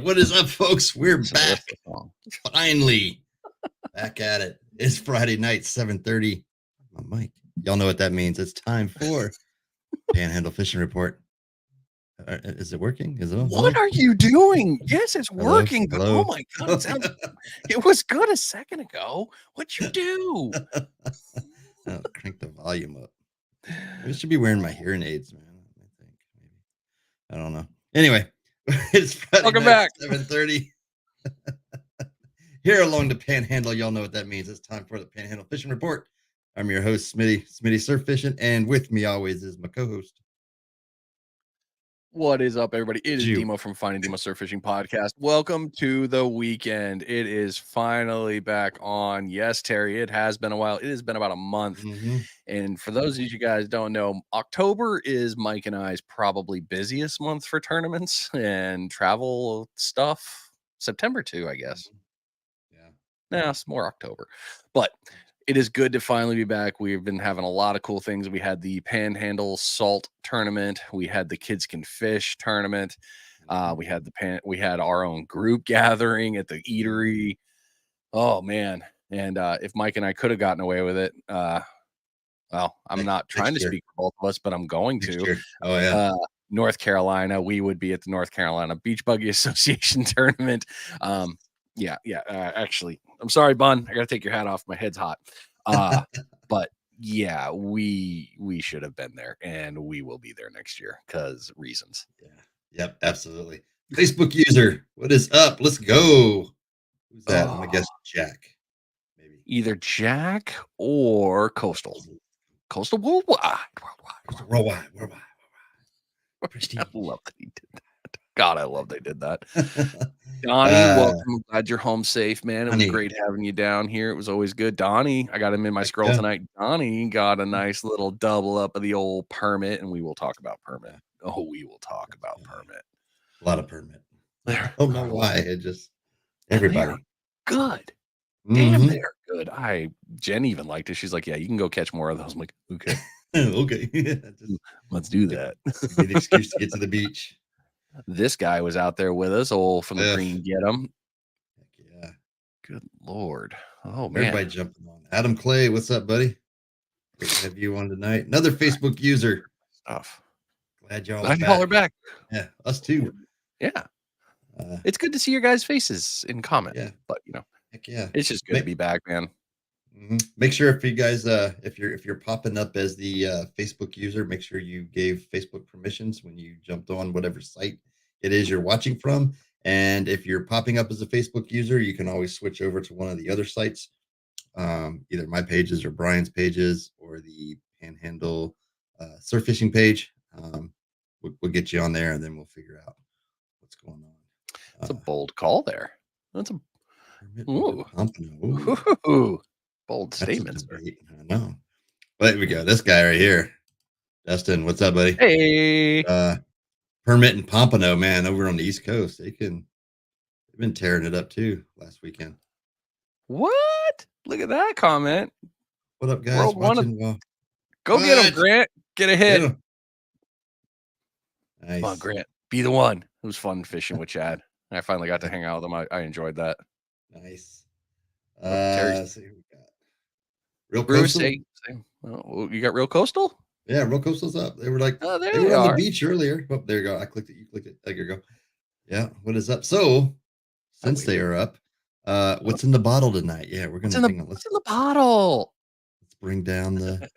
What is up, folks? We're back. Finally. Back at it. It's Friday night, 7:30. My mic. Y'all know what that means. It's time for Panhandle Fishing Report. Is it working? Is it on? What are you doing? Yes, it's Hello? working. But Hello? oh my God, it was good a second ago. What'd you do? I'll crank the volume up. I should be wearing my hearing aids, man. I think maybe. I don't know. Anyway, it's Friday Welcome night, back. 7:30. Here along the Panhandle, y'all know what that means. It's time for the Panhandle Fishing Report. I'm your host, Smitty Surf Fishing, and with me always is my co-host. What is up, everybody? It is Demo from Finding Demo Surf Fishing Podcast. Welcome to the weekend. It is finally back on. Yes, Terry, it has been a while. It has been about a month. And for those of you guys don't know, October is Mike and I's probably busiest month for tournaments and travel stuff. September too, I guess. Yeah, it's more October. But it is good to finally be back. We've been having a lot of cool things. We had the Panhandle Salt Tournament. We had the Kids Can Fish Tournament. We had our own group gathering at the eatery. Oh man! And if Mike and I could have gotten away with it, well, I'm not trying to speak for both of us, but I'm going to. Oh yeah. North Carolina, we would be at the North Carolina Beach Buggy Association Tournament. Actually, I'm sorry, Bun. I gotta take your hat off. My head's hot. But yeah, we should have been there, and we will be there next year because reasons. Yeah. Yep. Absolutely. Facebook user, what is up? Let's go. Who's that? I'm gonna guess Jack. Maybe either Jack or Coastal. Coastal worldwide. Worldwide. I love that he did that. God, I love they did that. Donnie, welcome. Glad you're home safe, man. It was great having you down here. It was always good. Donnie, I got him in my scroll tonight. Donnie got a nice little double up of the old permit, and we will talk about permit. Oh, we will talk about permit. A lot of permit. I don't know why. It just everybody good. Damn, they're good. Jen even liked it. She's like, yeah, you can go catch more of those. I'm like, okay. Okay. Let's do that. An excuse to get to the beach. This guy was out there with us, from the Green Get 'em. Yeah. Good Lord. Oh, man. Everybody jumping on. Adam Clay, what's up, buddy? Great to have you on tonight. Another Facebook user. Glad y'all are back. Yeah, us too. Yeah. It's good to see your guys' faces in comment. Yeah. But, heck yeah. It's just good to be back, man. Make sure if you guys if you're popping up as the Facebook user, make sure you gave Facebook permissions when you jumped on whatever site it is you're watching from. And if you're popping up as a Facebook user, you can always switch over to one of the other sites, either my pages or Brian's pages or the Panhandle surf fishing page. We'll get you on there, and then we'll figure out what's going on. That's a bold call there. That's a bold statement. I know. But here we go. This guy right here, Dustin. What's up, buddy? Hey. Permit and Pompano, man, over on the East Coast. They've been tearing it up too last weekend. What? Look at that comment. What up, guys? Go get him, Grant. Get a hit. Nice. Come on, Grant. Be the one. It was fun fishing with Chad. I finally got to hang out with him. I enjoyed that. Nice. Let's see who we got. Real Coastal. You got Real Coastal? Yeah, Real Coastal's up. They were like, they were on the beach earlier. Oh, there you go. I clicked it. You clicked it. There you go. Yeah. What is up? So, since they are up, what's in the bottle tonight? Yeah, we're gonna. What's in the bottle? Let's bring down the.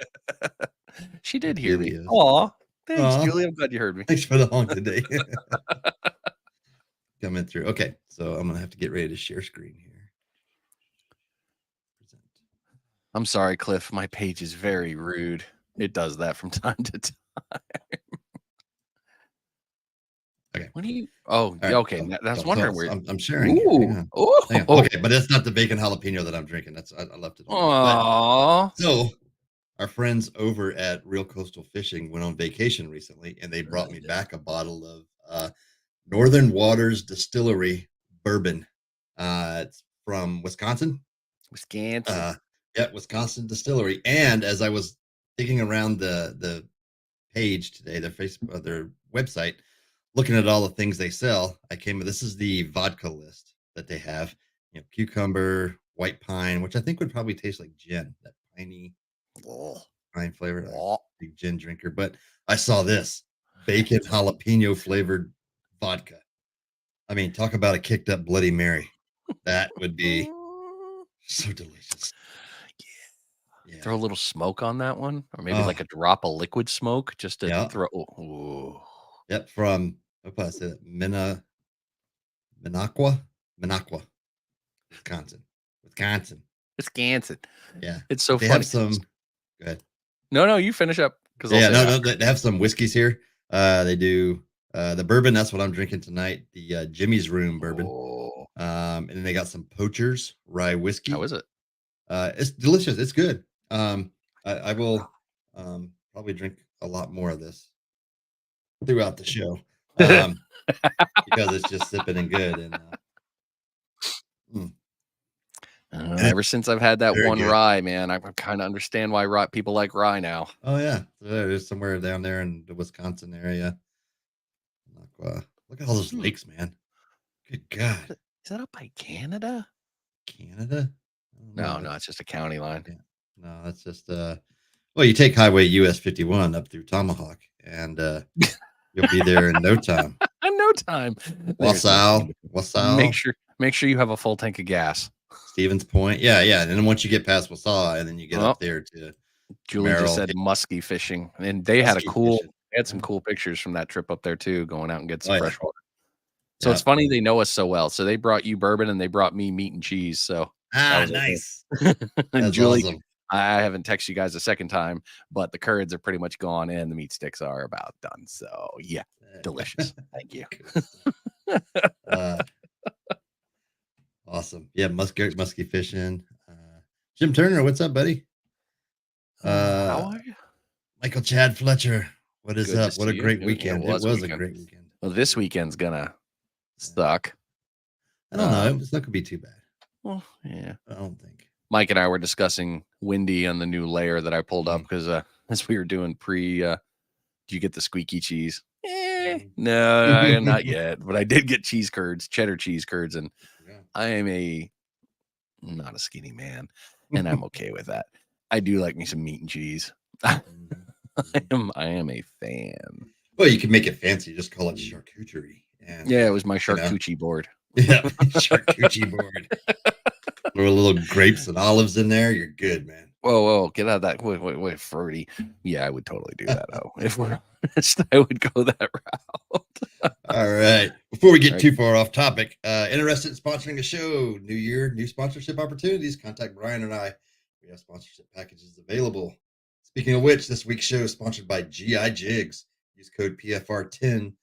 She did hear me. Aw, thanks, Julie. I'm glad you heard me. Thanks for the honk today. Coming through. Okay, so I'm gonna have to get ready to share screen here. I'm sorry, Cliff. My page is very rude. It does that from time to time. What do you? Oh, All yeah, right. okay. I was wondering where. I'm sharing here. Hang Ooh, on. Hang on. oh, Okay, but that's not the bacon jalapeno that I'm drinking. I left it on mute. But oh, so our friends over at Real Coastal Fishing went on vacation recently, and they brought me back a bottle of Northern Waters Distillery bourbon. It's from Wisconsin. Wisconsin. Uh, yeah, Wisconsin Distillery. And as I was digging around the page today, their Facebook, their website, looking at all the things they sell, I came. This is the vodka list that they have. Cucumber, white pine, which I think would probably taste like gin, that piney Oh, pine flavor. I'm a oh. big gin drinker, but I saw this bacon jalapeno flavored vodka. I mean, talk about a kicked up Bloody Mary. That would be so delicious. Yeah. Throw a little smoke on that one, or maybe like Oh, a drop of liquid smoke just to yeah. throw. Ooh. Yep. From, what did I say that? Minocqua, Wisconsin. Wisconsin. Wisconsin. Yeah. It's so They funny. have some. Go ahead. No, you finish up because I'll Yeah, say no, it no, after. they have some whiskeys here. They do the bourbon. That's what I'm drinking tonight. The Jimmy's Room bourbon. Oh, And then they got some Poachers rye whiskey. how is it? It's delicious. It's good. I will probably drink a lot more of this throughout the show because it's just sipping and good. And mm, and it's Ever since I've had that very one good. rye, man, I kind of understand why people like rye now. Oh yeah, there's somewhere down there in the Wisconsin area. Look at all those lakes, man. Good God, Is that up by Canada? Canada? I don't know. No, it's just a county line. Yeah. No, that's just well, you take Highway US 51 up through Tomahawk, and you'll be there in no time. In no time. There's nothing in Wasau, between. Make sure you have a full tank of gas. Stevens Point. Yeah, yeah. And then once you get past Wasau, and then you get Oh, up there to Julie just Merrill. said musky fishing, and they had Muskie fishing. some cool pictures from that trip up there too, going out and get some Oh, yeah. fresh water. So it's funny they know us so well. So they brought you bourbon and they brought me meat and cheese. So Nice. and That's Julie, awesome. I haven't texted you guys a second time, but the curds are pretty much gone and the meat sticks are about done. So yeah, delicious. Thank you. Awesome. Yeah, musky fishing. Jim Turner, what's up, buddy? How are you? Michael Chad Fletcher, what is Good up? to What a see you. great It weekend. It was was a a weekend. great weekend. Well, this weekend's gonna suck. I don't know. It's not gonna be too bad. Well, yeah. I don't think. Mike and I were discussing Windy on the new layer that I pulled up because as we were doing do you get the squeaky cheese? No, not yet. But I did get cheese curds, cheddar cheese curds, and I am not a skinny man, and I'm okay with that. I do like me some meat and cheese. I am a fan. Well, you can make it fancy. Just call it charcuterie. And, yeah, it was my charcuterie board. Yeah, charcuterie board. Throw a little grapes and olives in there. You're good, man. Whoa, get out of that. Wait, fruity. Yeah, I would totally do that. If we're honest, I would go that route. All right. Before we get too far off topic, interested in sponsoring a show, new year, new sponsorship opportunities, contact Brian and I. We have sponsorship packages available. Speaking of which, this week's show is sponsored by GI Jigs. Use code PFR10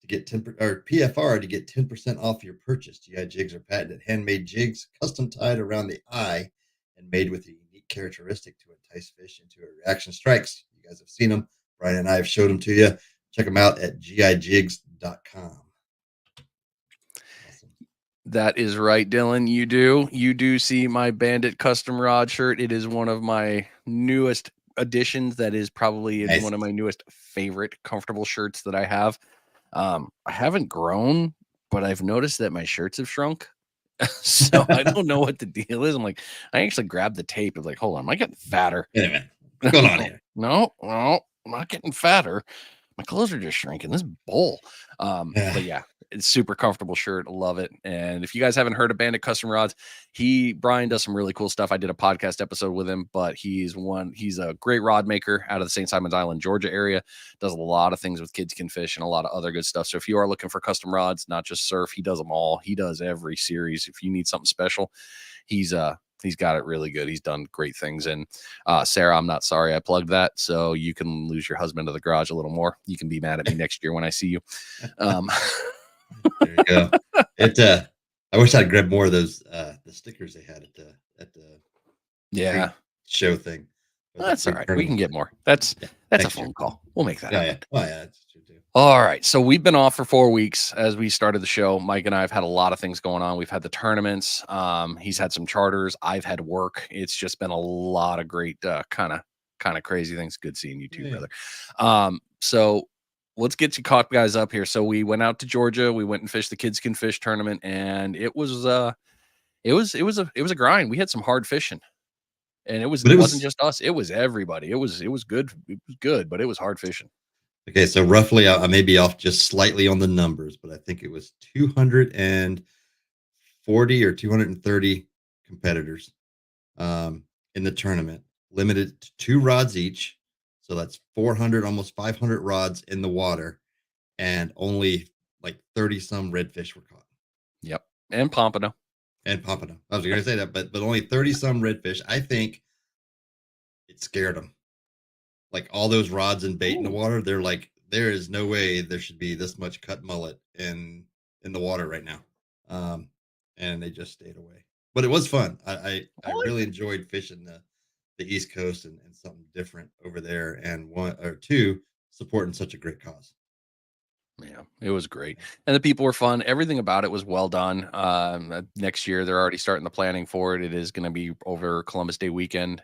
to get PFR to get 10% off your purchase. GI Jigs are patented handmade jigs, custom tied around the eye and made with a unique characteristic to entice fish into a reaction strikes. You guys have seen them. Brian and I have showed them to you. Check them out at gijigs.com. Awesome. That is right, Dylan. You do see my Bandit custom rod shirt. It is one of my newest additions. That is probably one of my newest favorite comfortable shirts that I have. I haven't grown, but I've noticed that my shirts have shrunk. So I don't know what the deal is. I'm like, I actually grabbed the tape. I was like, hold on, am I getting fatter? Wait a minute. What's going on here? No, I'm not getting fatter. My clothes are just shrinking. This bowl. But yeah, it's super comfortable shirt. Love it. And if you guys haven't heard of Bandit Custom Rods, Brian does some really cool stuff. I did a podcast episode with him, but he's a great rod maker out of the St. Simons Island, Georgia area. Does a lot of things with Kids Can Fish and a lot of other good stuff. So if you are looking for custom rods, not just surf, he does them all. He does every series. If you need something special, he's got it really good. He's done great things. And Sarah, I'm not sorry I plugged that. So you can lose your husband to the garage a little more. You can be mad at me next year when I see you. There you go. It, I wish I'd grabbed more of those, the stickers they had at the Yeah. street show thing, or the That's all street right. We can tournament. get more. That's Yeah, that's a next year. phone call. We'll make that Yeah, yeah. happen. Oh, yeah, that's true too. All right. So we've been off for 4 weeks as we started the show. Mike and I have had a lot of things going on. We've had the tournaments. He's had some charters. I've had work. It's just been a lot of great kind of crazy things. Good seeing you too, Yeah, yeah. brother. So let's get you caught guys up here. So we went out to Georgia. We went and fished the Kids Can Fish tournament, and it was a grind. We had some hard fishing. And But it it wasn't was just us. It was everybody. It was good. It was good, but it was hard fishing. okay, so roughly, I may be off just slightly on the numbers, but I think it was 240 or 230 competitors, in the tournament, limited to 2 rods each. So that's 400, almost 500 rods in the water, and only like 30 some redfish were caught. Yep. And pompano. And pompano. I was gonna say that, but only 30 some redfish. I think it scared them. Like all those rods and bait in the Ooh. water, they're like, there is no way there should be this much cut mullet in the water right now. And they just stayed away. But it was fun. I Really? really enjoyed fishing the East Coast and something different over there. And one or two, supporting such a great cause. Yeah, it was great. And the people were fun. Everything about it was well done. Next year, they're already starting the planning for it. It is going to be over Columbus Day weekend.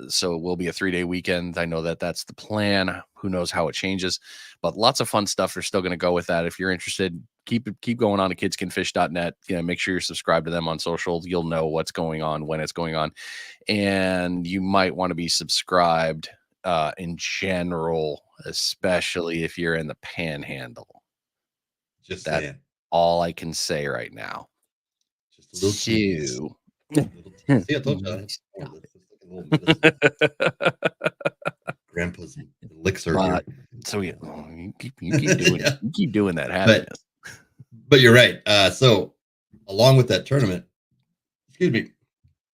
So it will be a 3-day weekend. I know that that's the plan. Who knows how it changes, but lots of fun stuff. They're still going to go with that. If you're interested, keep going on to kidscanfish.net. Make sure you're subscribed to them on social. You'll know what's going on when it's going on, and you might want to be subscribed in general, especially if you're in the Panhandle. Just That's saying. all I can say right now. Just a little tease. So, A little tease. See, I told you I had more of this. It's like a little medicine. Grandpa's elixir but here. so yeah, you keep doing Yeah. you keep doing that But happiness. but you're right. So along with that tournament, excuse me,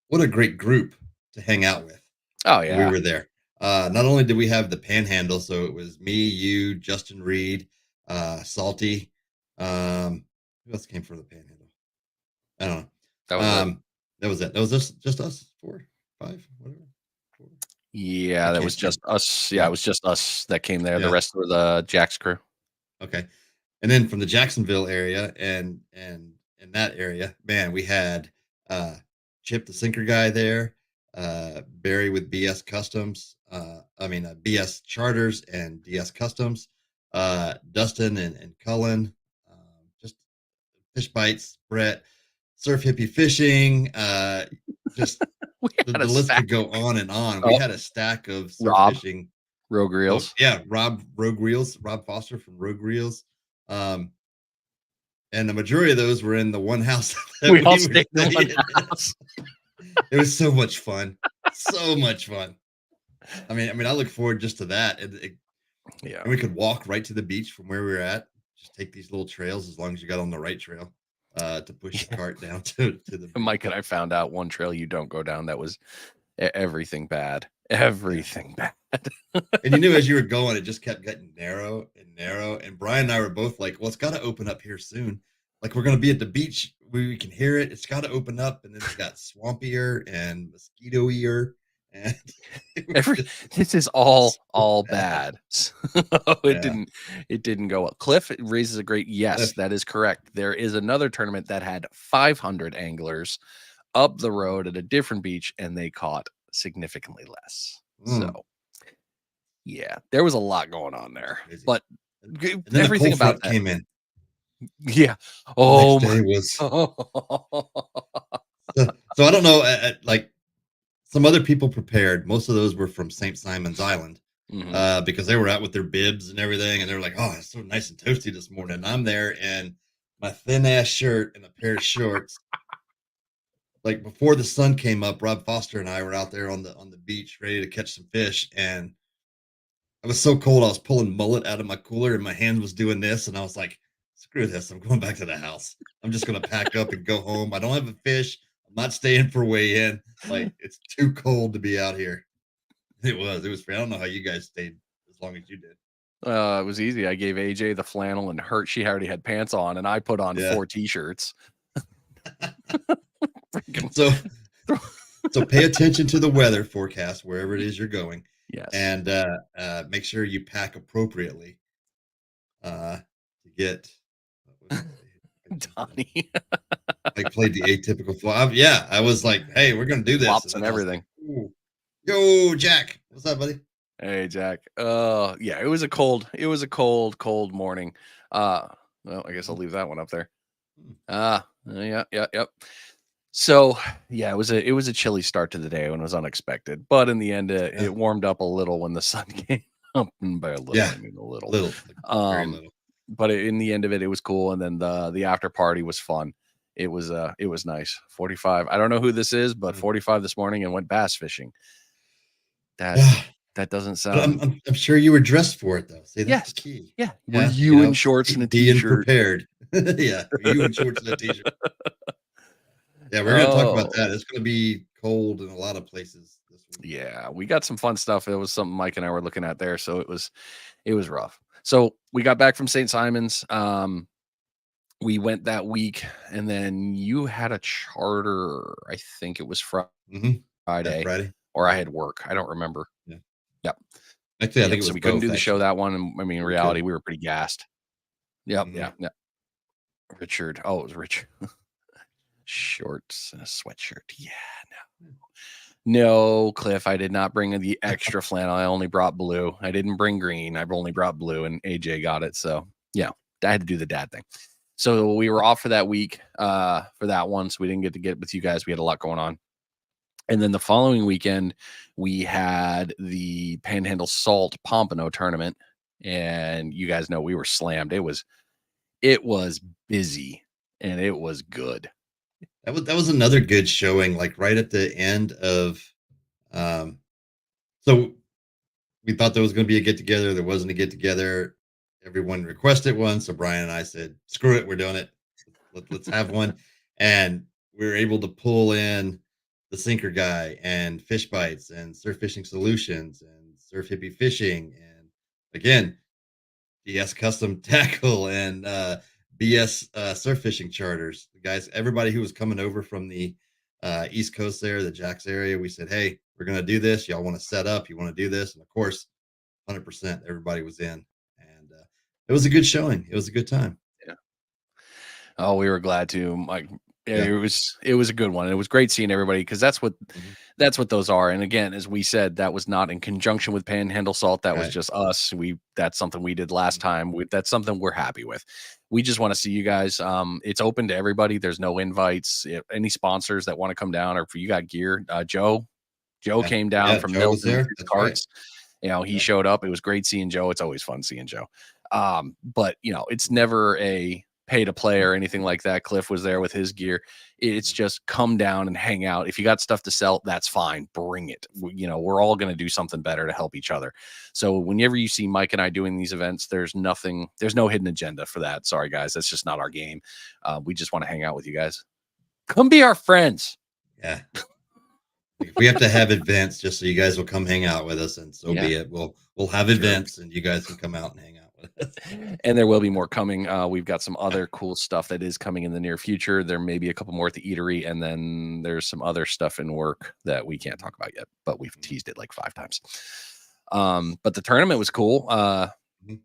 what a great group to hang out with Oh when we yeah, were there. Not only did we have the Panhandle, so it was me, you, Justin Reed, Salty. Who else came from the Panhandle? I don't that know. was it. That was it. That was just us, 4, 5, whatever. 4. I Yeah, that can't was see. just us. Yeah, it Yeah, was just us that came there. The yeah. rest were the Jack's crew. Okay. And then from the Jacksonville area and in that area, man, we had Chip the sinker guy there, Barry with BS Customs, BS Charters and DS Customs, Dustin and Cullen, just Fish Bites, Brett, Surf Hippie Fishing, just We had a the list stack. could go on and on. We Oh, had a stack of surf Rob fishing. Rogue Oh, Reels. yeah, Rob Foster from Rogue Reels, um, and the majority of those were in the one house that We all we were stayed in one staying in. house. It was so much fun, so much fun. I look forward just to that, Yeah, and we could walk right to the beach from where we were at. Just take these little trails as long as you got on the right trail, to push the yeah. cart down to the beach. Mike and I found out one trail you don't go down that was everything bad. Yeah. Everything bad. And you knew as you were going, it just kept getting narrow and narrow. And Brian and I were both like, well, it's got to open up here soon. Like, we're going to be at the beach. We can hear it. It's got to open up. And then it got swampier and mosquito-ier. And it was just This is so all bad. bad. So Yeah. it didn't go well. Cliff raises a great yes, Cliff. that is correct. There is another tournament that had 500 anglers up the road at a different beach, and they caught significantly less. So Mm, yeah, there was a lot going on there, crazy. but And then the everything cold about front that. came in. Yeah. The next Oh my. day was so I don't know. Like, some other people prepared. Most of those were from St. Simon's Island, Mhm. because they were out with their bibs and everything, and they were like, "Oh, it's so nice and toasty this morning." And I'm there in my thin ass shirt and a pair of shorts. Like before the sun came up, Rob Foster and I were out there on the beach ready to catch some fish, and I was so cold I was pulling mullet out of my cooler, and my hand was doing this, and I was like, "Screw this! I'm going back to the house. I'm just gonna pack up and go home. I don't have a fish. I'm not staying for weigh in. Like, it's too cold to be out here." It was. It was. I don't know how you guys stayed as long as you did. It was easy. I gave AJ the flannel and she already had pants on, and I put on Yeah. 4 t-shirts. Freaking So so pay attention to the weather forecast wherever it is you're going, Yes. and make sure you pack appropriately to get. What was it? I jumped in. Donnie. I played the atypical flop. Yeah, I was like, "Hey, we're gonna do this," and Flops then and I was like, everything. "Ooh, yo, Jack, what's up, buddy?" Hey, Jack. Yeah, it was a cold morning. Well, I guess I'll Mhm. leave that one up there. Mm. Yeah, yeah, yep. So, yeah, it was a chilly start to the day when it was unexpected, but in the end, Yeah, it warmed up a little when the sun came up, and by a little, yeah, I mean a little. little, like, very Um, little. but in the end of it, it was cool, and then the after party was fun. It was nice. 45. I don't know who this is, but Mm. 45 this morning and went bass fishing. That Yeah, that doesn't but sound. I'm sure you were dressed for it though. See, that's the Yes. key. Yeah. Were Yeah, you in shorts and a being t-shirt? prepared. Yeah, you in shorts and a t-shirt. Yeah, we're gonna talk about Oh, that. It's gonna be cold in a lot of places this week. yeah. We got some fun stuff. It was something Mike and I were looking at there, so it was rough. So, we got back from St. Simon's. We went that week, and then you had a charter. I think it was Mhm. That Friday, Friday? or I Yeah, had work. I don't remember. yeah. Yep. Actually, I think Yep. it So was we couldn't do both, the show actually. that one. And I mean, in Yeah, we reality, couldn't. we were pretty gassed. Yep. Mhm. Yeah. Yeah. Richard. Oh, it was Rich. Shorts and a sweatshirt. Yeah. No, Cliff, I did not bring the extra flannel. I only brought blue. I didn't bring green. I've only brought blue, and AJ got it. So, yeah, I had to do the dad thing. So we were off for that week, for that one. So we didn't get to get with you guys. We had a lot going on. And then the following weekend, we had the Panhandle Salt Pompano tournament. And you guys know we were slammed. It was busy and it was good. That was another good showing, like, right at the end of, um so we thought there was gonna be a get together, there wasn't a get together. Everyone requested one, so Brian and I said, "Screw it, we're doing it. Let's have one." And we were able to pull in the sinker guy and Fish Bites and Surf Fishing Solutions and Surf Hippie Fishing and, again, DS Custom Tackle and, BS, Surf Fishing Charters. The guys, everybody who was coming over from the, East Coast there, the Jacks area, we said, "Hey, we're gonna do this. Y'all wanna set up? You wanna do this?" And, of course, 100% everybody was in, and, it was a good showing. It was a good time. Yeah. Oh, we were glad to. Like, yeah, Yeah. it was a good one. It was great seeing everybody because Mhm. that's what those are. And again, as we said, that was not in conjunction with Panhandle Salt. That was Right. just us. That's something we did last Mhm. time. That's something we're happy with. We just want to see you guys. It's open to everybody. There's no invites. If any sponsors that want to come down, or if you got gear, Joe Yeah. came down Yeah, from Joe was Milton with there. his That's right. carts. You know, he Yeah. showed up. It was great seeing Joe. It's always fun seeing Joe. But it's Mhm. never a pay to play or anything like that. Cliff was there with his gear. It's Yeah. just come down and hang out. If you got stuff to sell, that's fine. Bring it. We're all going to do something better to help each other. So whenever you see Mike and I doing these events, there's no hidden agenda for that. Sorry, guys. That's just not our game. We just want to hang out with you guys. Come be our friends. Yeah. Like, if we have to have events just so you guys will come hang out with us, and so Yeah. be it. We'll have Jerks. events, and you guys can come out and hang out with us. And there will be more coming. We've got some other cool stuff that is coming in the near future. There may be a couple more at the eatery, and then there's some other stuff in work that we can't talk about yet, but we've Mhm. teased it like 5 times. Nice. But the tournament was cool. Mhm.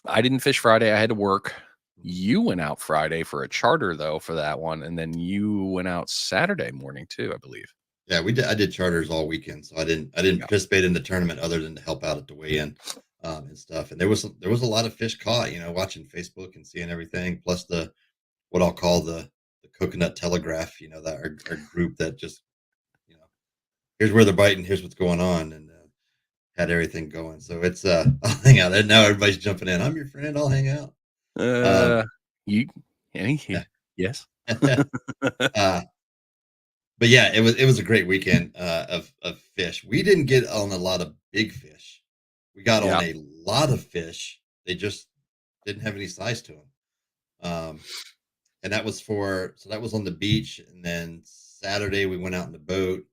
I didn't fish Friday. I had to work. Mhm. You went out Friday for a charter though for that one, and then you went out Saturday morning too, I believe. Yeah, we did. I did charters all weekend, so I didn't Yeah. participate in the tournament other than to help out at the weigh-in, and stuff. And there was a lot of fish caught. Watching Facebook and seeing everything, plus the what I'll call the coconut telegraph. That our group that just you know here's where they're biting, here's what's going on, and had everything going. So it's I'll hang out. And now everybody's jumping in. I'm your friend. I'll hang out. Um, Uh, you any? yeah. Yes. uh, but yeah, it was a great weekend of fish. We didn't get on a lot of big fish. We got on Yeah. a lot of fish. They just didn't have any size to them. Um, and that was on the beach. And then Saturday we went out in the boat.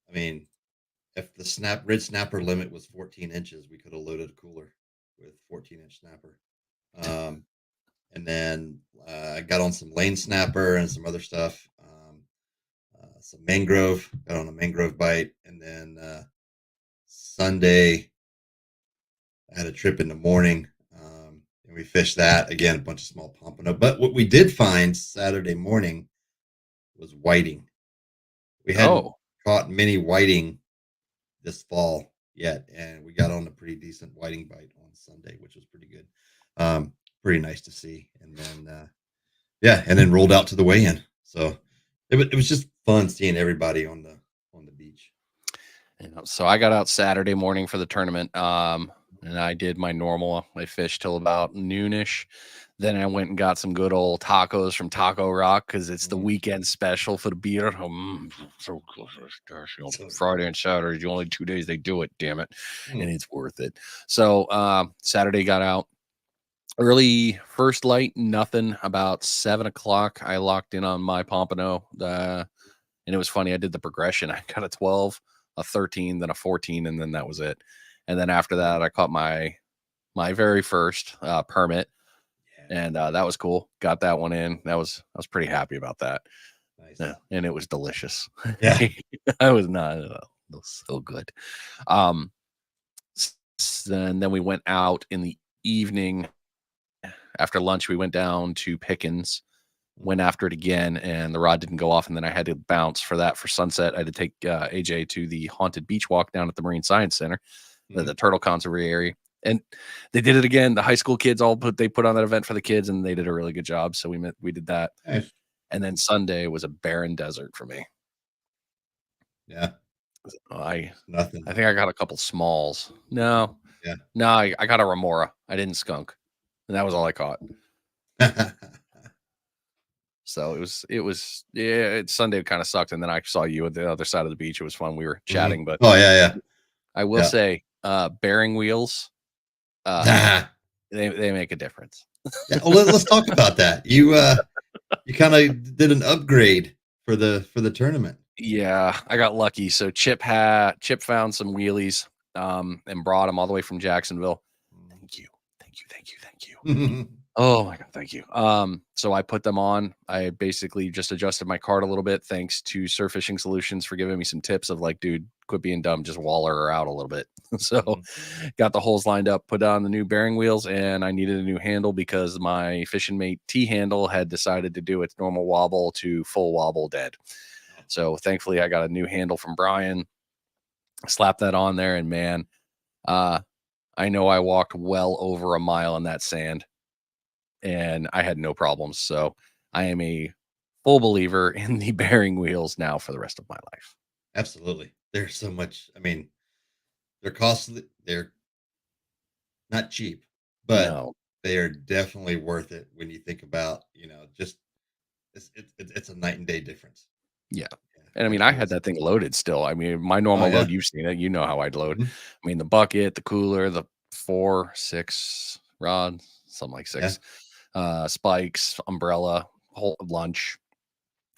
I mean, if the red snapper limit was 14 inches, we could have loaded a cooler. with 14-inch snapper. And then I got on some lane snapper and some other stuff. Some mangrove, got on a mangrove bite, and then Sunday I had a trip in the morning, and we fished that again, a bunch of small pompano. But what we did find Saturday morning was whiting. We hadn't Oh, caught many whiting this fall yet, and we got on a pretty decent whiting bite on Sunday, which was pretty good. Pretty nice to see. And then yeah, and then rolled out to the weigh-in. So it was just fun seeing everybody on the beach. so I got out Saturday morning for the tournament. And I did my normal. I fished till about noonish. Then I went and got some good old tacos from Taco Rock because it's the Mhm. weekend special for the beer. So close. Gosh, So good. Friday and Saturday, the only 2 days they do it. Damn it, and Mm. it's worth it. So Saturday got out early, first light, nothing. About 7 o'clock, I locked in on my pompano. And it was funny. I did the progression. I got a 12, a 13, then a 14, and then that was it. And then after that, I caught my very first permit, Yeah, and that was cool. Got that one in. I was pretty happy about that. Yeah, nice. and it was delicious. Yeah. I was not. It was so good. Um, and then we went out in the evening after lunch. We went down to Pickens, went after it again, and the rod didn't go off. And then I had to bounce for that for sunset. I had to take AJ to the haunted beach walk down at the Marine Science Center, the Mhm. turtle conservatory. And they did it again. The high school kids put on that event for the kids, and they did a really good job. So we did that. Nice. And then Sunday was a barren desert for me. Yeah. I It's nothing. I think I got a couple smalls. No, Yeah. no, I got a remora. I didn't skunk, and that was all I caught. So it was yeah. Sunday kind of sucked, and then I saw you at the other side of the beach. It was fun. We were Mhm. chatting, but Oh, yeah, I will yeah. say, bearing wheels, uh, Yeah. they make a difference. Yeah, well, let's talk about that. You kinda did an upgrade for the tournament. Yeah, I got lucky. So Chip found some wheelies, and brought them all the way from Jacksonville. Thank you, thank you, thank you, thank you. Mhm. Oh my god, thank you. So I put them on. I basically just adjusted my cart a little bit, thanks to Surf Fishing Solutions for giving me some tips of like, dude, quit being dumb, just waller her out a little bit. So Mhm. got the holes lined up, put on the new bearing wheels, and I needed a new handle because my fishing mate T handle had decided to do its normal wobble to full wobble dead. Oh, So thankfully I got a new handle from Brian, slapped that on there, and man, uh, I know I walked well over a mile in that sand and I had no problems. So I am a full believer in the bearing wheels now for the rest of my life. absolutely. There's so much, I mean, they're costly, they're not cheap, but No, they are definitely worth it when you think about, just it's a night and day difference. yeah. Yeah, And I mean, it I really had is. that thing loaded still. I mean, my Oh, normal yeah. load, you've seen it, you know how I'd load. Mhm. I mean, the bucket, the cooler, the 4, 6 rod, something like Yeah, 6, spikes, umbrella, whole lunch,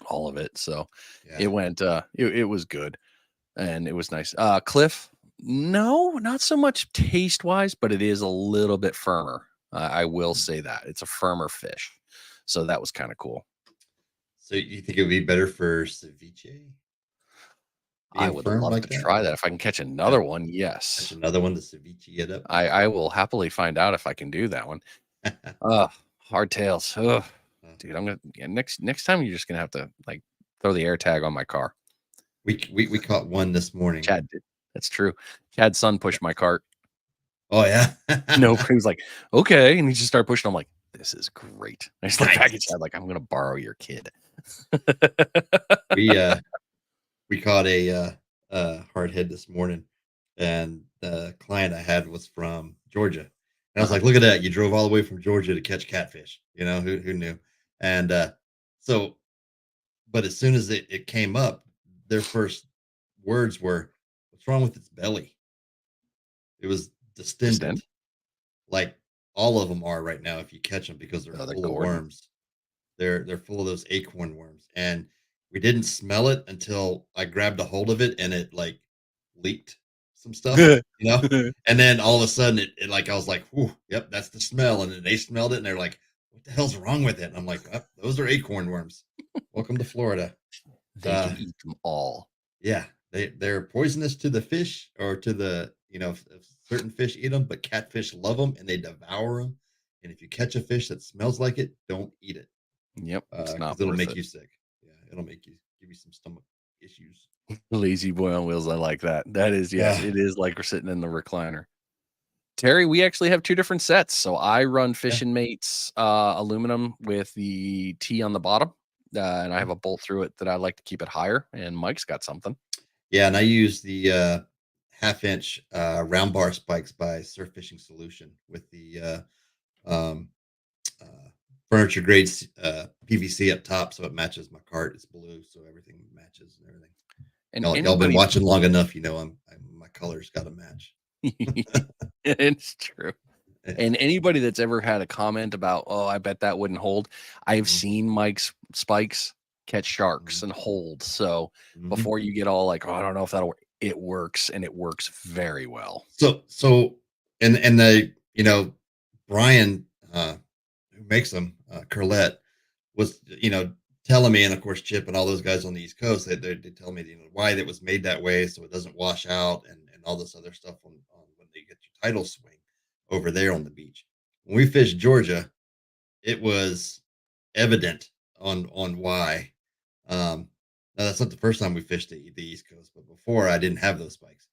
all of it. So it yeah. went, it was good and it was nice. Cliff, no, not so much taste wise, but it is a little bit firmer. I will Mm. say that it's a firmer fish, so that was kind of cool. So you think it would be better for ceviche I being would firm love like to that? try that if I can catch Yeah, another one. catch Yes, another one to ceviche it up. I will happily find out if I can do that one. Hardtails. Ugh. Dude, I'm gonna yeah, next time you're just gonna have to like throw the air tag on my car. We caught one this morning. Chad did. That's true. Chad's son pushed my cart. Oh, yeah. No, he was like, "Okay," and he just started pushing. I'm like, "This is great." I just look back at Nice. Chad like, "I'm gonna borrow your kid." We, we caught a hardhead this morning, and the client I had was from Georgia. And I was Uh-huh. like, "Look at that! You drove all the way from Georgia to catch catfish. Who knew?" And so, but as soon as it came up, their first words were, "What's wrong with its belly?" It was Distend? distended, like all of them are right now if you catch them because they're Oh, they're full of Gordon. worms. They're full of those acorn worms, and we didn't smell it until I grabbed a hold of it and it like leaked some stuff, and then all of a sudden it like, I was like, "Whew, yep, that's the smell." And then they smelled it and they're like, "What the hell's wrong with it?" And I'm like, "Oh, those are acorn worms. Welcome to Florida." They can eat them all. Yeah, they're poisonous to the fish or to the, if certain fish eat them, but catfish love them and they devour them. And if you catch a fish that smells like it, don't eat it, Yep, it's not because it'll worth make it. you sick. Yeah, it'll give you some stomach issues. Lazy boy on wheels, I like that. That is, yes, Yeah. it is like we're sitting in the recliner. Terry, we actually have 2 different sets. So I run Yeah. Fishing Mates aluminum with the T on the bottom, and I have a bolt through it that I like to keep it higher. And Mike's got something. Yeah, and I use the half-inch round bar spikes by Surf Fishing Solution with the um, uh, furniture grade PVC up top, so it matches my cart. It's blue, so everything matches and everything. And Y'all been anybody, watching long enough, my colors got to match. it's true. Yeah. And anybody that's ever had a comment about, oh, I bet that wouldn't hold, I've Mhm. seen Mike's spikes catch sharks Mhm. and hold. So Mhm. before you get all like, oh, I don't know if that'll work, it works, and it works very well. So, and Brian, who makes them, Curlette, was, telling me, and of course Chip and all those guys on the East Coast, they tell me, why that was made that way so it doesn't wash out and all this other stuff on when they get your tidal swing over there on the beach. When we fished Georgia, it was evident on why. Now that's not the first time we fished the East Coast, but before I didn't have those spikes.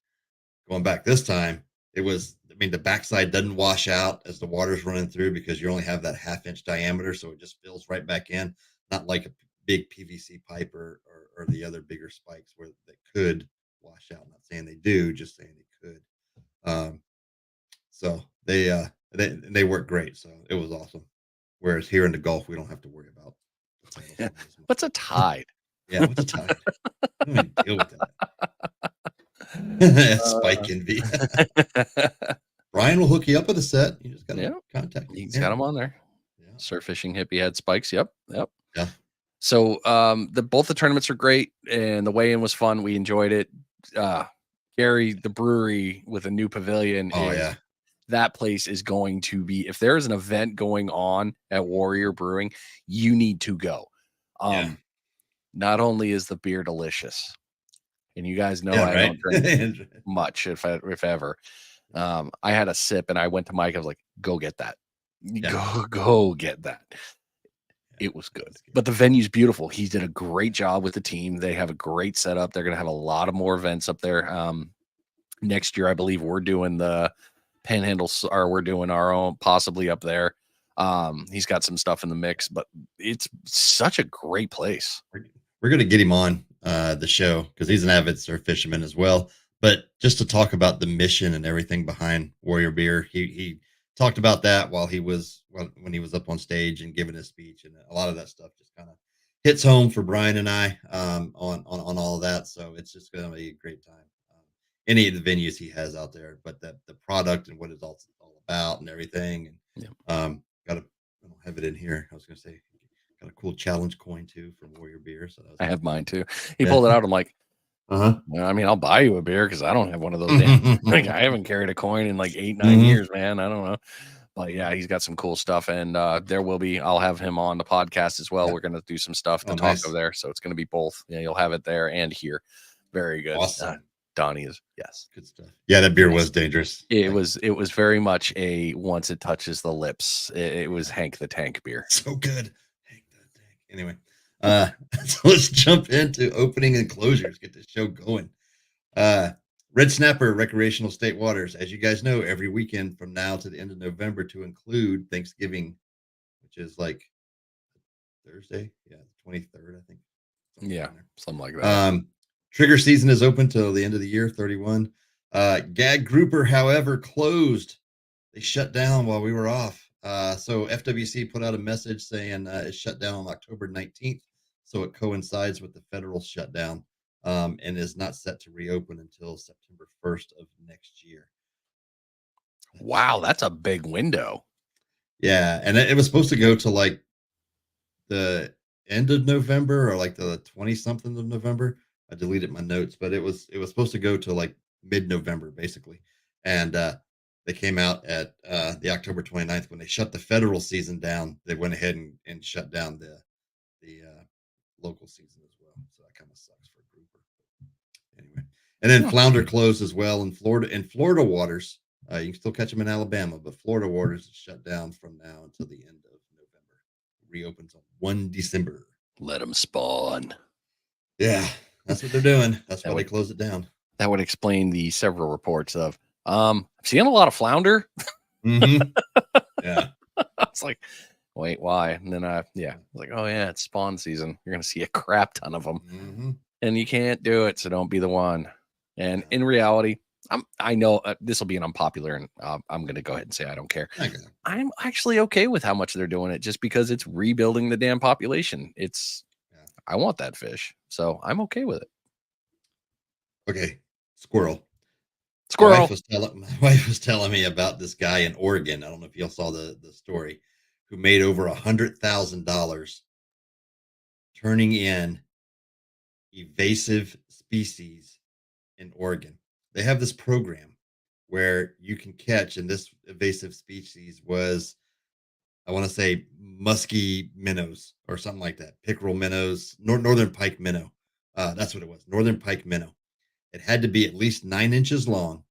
Going back this time, it was, I mean, the backside doesn't wash out as the water's running through because you only have that half-inch diameter, so it just fills right back in, not like a big PVC pipe or the other bigger spikes where that could wash out. Not saying they do, just saying they could. Um, so they work great, so it was awesome. Whereas here in the Gulf, we don't have to worry about the tidal swing as What's a much. tide? Yeah, what's a tide? I don't even deal with that. Spike envy. Brian will hook you up with a set. You just gotta Yeah, contact him. he's Yeah. got them on there. Yeah. Surf fishing hippie head spikes. Yep. Yeah. So both the tournaments are great and the weigh-in was fun. We enjoyed it. Uh Gary, the brewery with a new pavilion Oh, is yeah. that place is going to be, if there is an event going on at Warrior Brewing, you need to go. Yeah. Not only is the beer delicious, and you guys know Yeah, I right? don't drink much if ever. I had a sip and I went to Mike. I was like, go get that. Yeah. Go get that. Yeah. It was good. But the venue's beautiful. He did a great job with the team. They have a great setup. They're going to have a lot of more events up there. Next year, I believe we're doing the Panhandle, or we're doing our own possibly up there. He's got some stuff in the mix, but it's such a great place. We're gonna get him on the show because he's an avid surf fisherman as well. But just to talk about the mission and everything behind Warrior Beer, he talked about that while when he was up on stage and giving his speech, and a lot of that stuff just kind of hits home for Brian and I, on all of that. So it's just gonna be a great time. Any of the venues he has out there, but the product and what it's all about and everything, and Yeah. got a, I don't have it in here. I was gonna say, got a cool challenge coin too from Warrior Beer. So that was I have cool. mine too. He Yeah. pulled it out. I'm like, Uh-huh. I mean, I'll buy you a beer because I don't have one of those damn. Like, I haven't carried a coin in like 8-9 Mhm. years, man. I don't know. But yeah, he's got some cool stuff, and I'll have him on the podcast as well. Yeah. We're gonna do some stuff to Oh, talk nice. over there, so it's gonna be both. Yeah, you'll have it there and here. Very good. Awesome. Donnie is, yes. Good stuff. Yeah, that beer was dangerous. It was very much a once it touches the lips, it was Hank the Tank beer. So good. Hank the Tank. Anyway, so let's jump into opening and closures. Get this show going. Red Snapper Recreational State Waters. As you guys know, every weekend from now to the end of November, to include Thanksgiving, which is like Thursday. Yeah, 23rd, I think. Yeah, something like that. Trigger season is open till the end of the year, 31. Gag Grouper, however, closed. They shut down while we were off. So FWC put out a message saying it shut down on October 19th. So it coincides with the federal shutdown, and is not set to reopen until September 1st of next year. Wow, that's a big window. Yeah, and it was supposed to go to like the end of November or like the 20 something of November. I deleted my notes, but it was supposed to go to like mid-November, basically. And they came out at the October 29th when they shut the federal season down. They went ahead and shut down the local season as well. So that kind of sucks for a grouper. Anyway, and then flounder closed as well in Florida. In Florida waters, you can still catch them in Alabama, but Florida waters is shut down from now until the end of November. It reopens on 1 December. Let them spawn. Yeah, that's what they're doing. That's why they close it down. That would explain the several reports of seeing a lot of flounder. Mm-hmm. Yeah. I was like, wait, why? And then I was like, oh yeah, it's spawn season. You're gonna see a crap ton of them. Mm-hmm. And you can't do it, so don't be the one. And in reality, I know this will be an unpopular, and I'm going to go ahead and say I don't care. Okay. I'm actually okay with how much they're doing it, just because it's rebuilding the damn population. I want that fish, so I'm okay with it. Okay, squirrel. My wife was telling me about this guy in Oregon. I don't know if y'all saw the story, who made over $100,000 turning in evasive species in Oregon. They have this program where you can catch, and this invasive species was, I want to say, musky minnows or something like that. Pickerel minnows, northern pike minnow. That's what it was. Northern pike minnow. It had to be at least 9 inches long,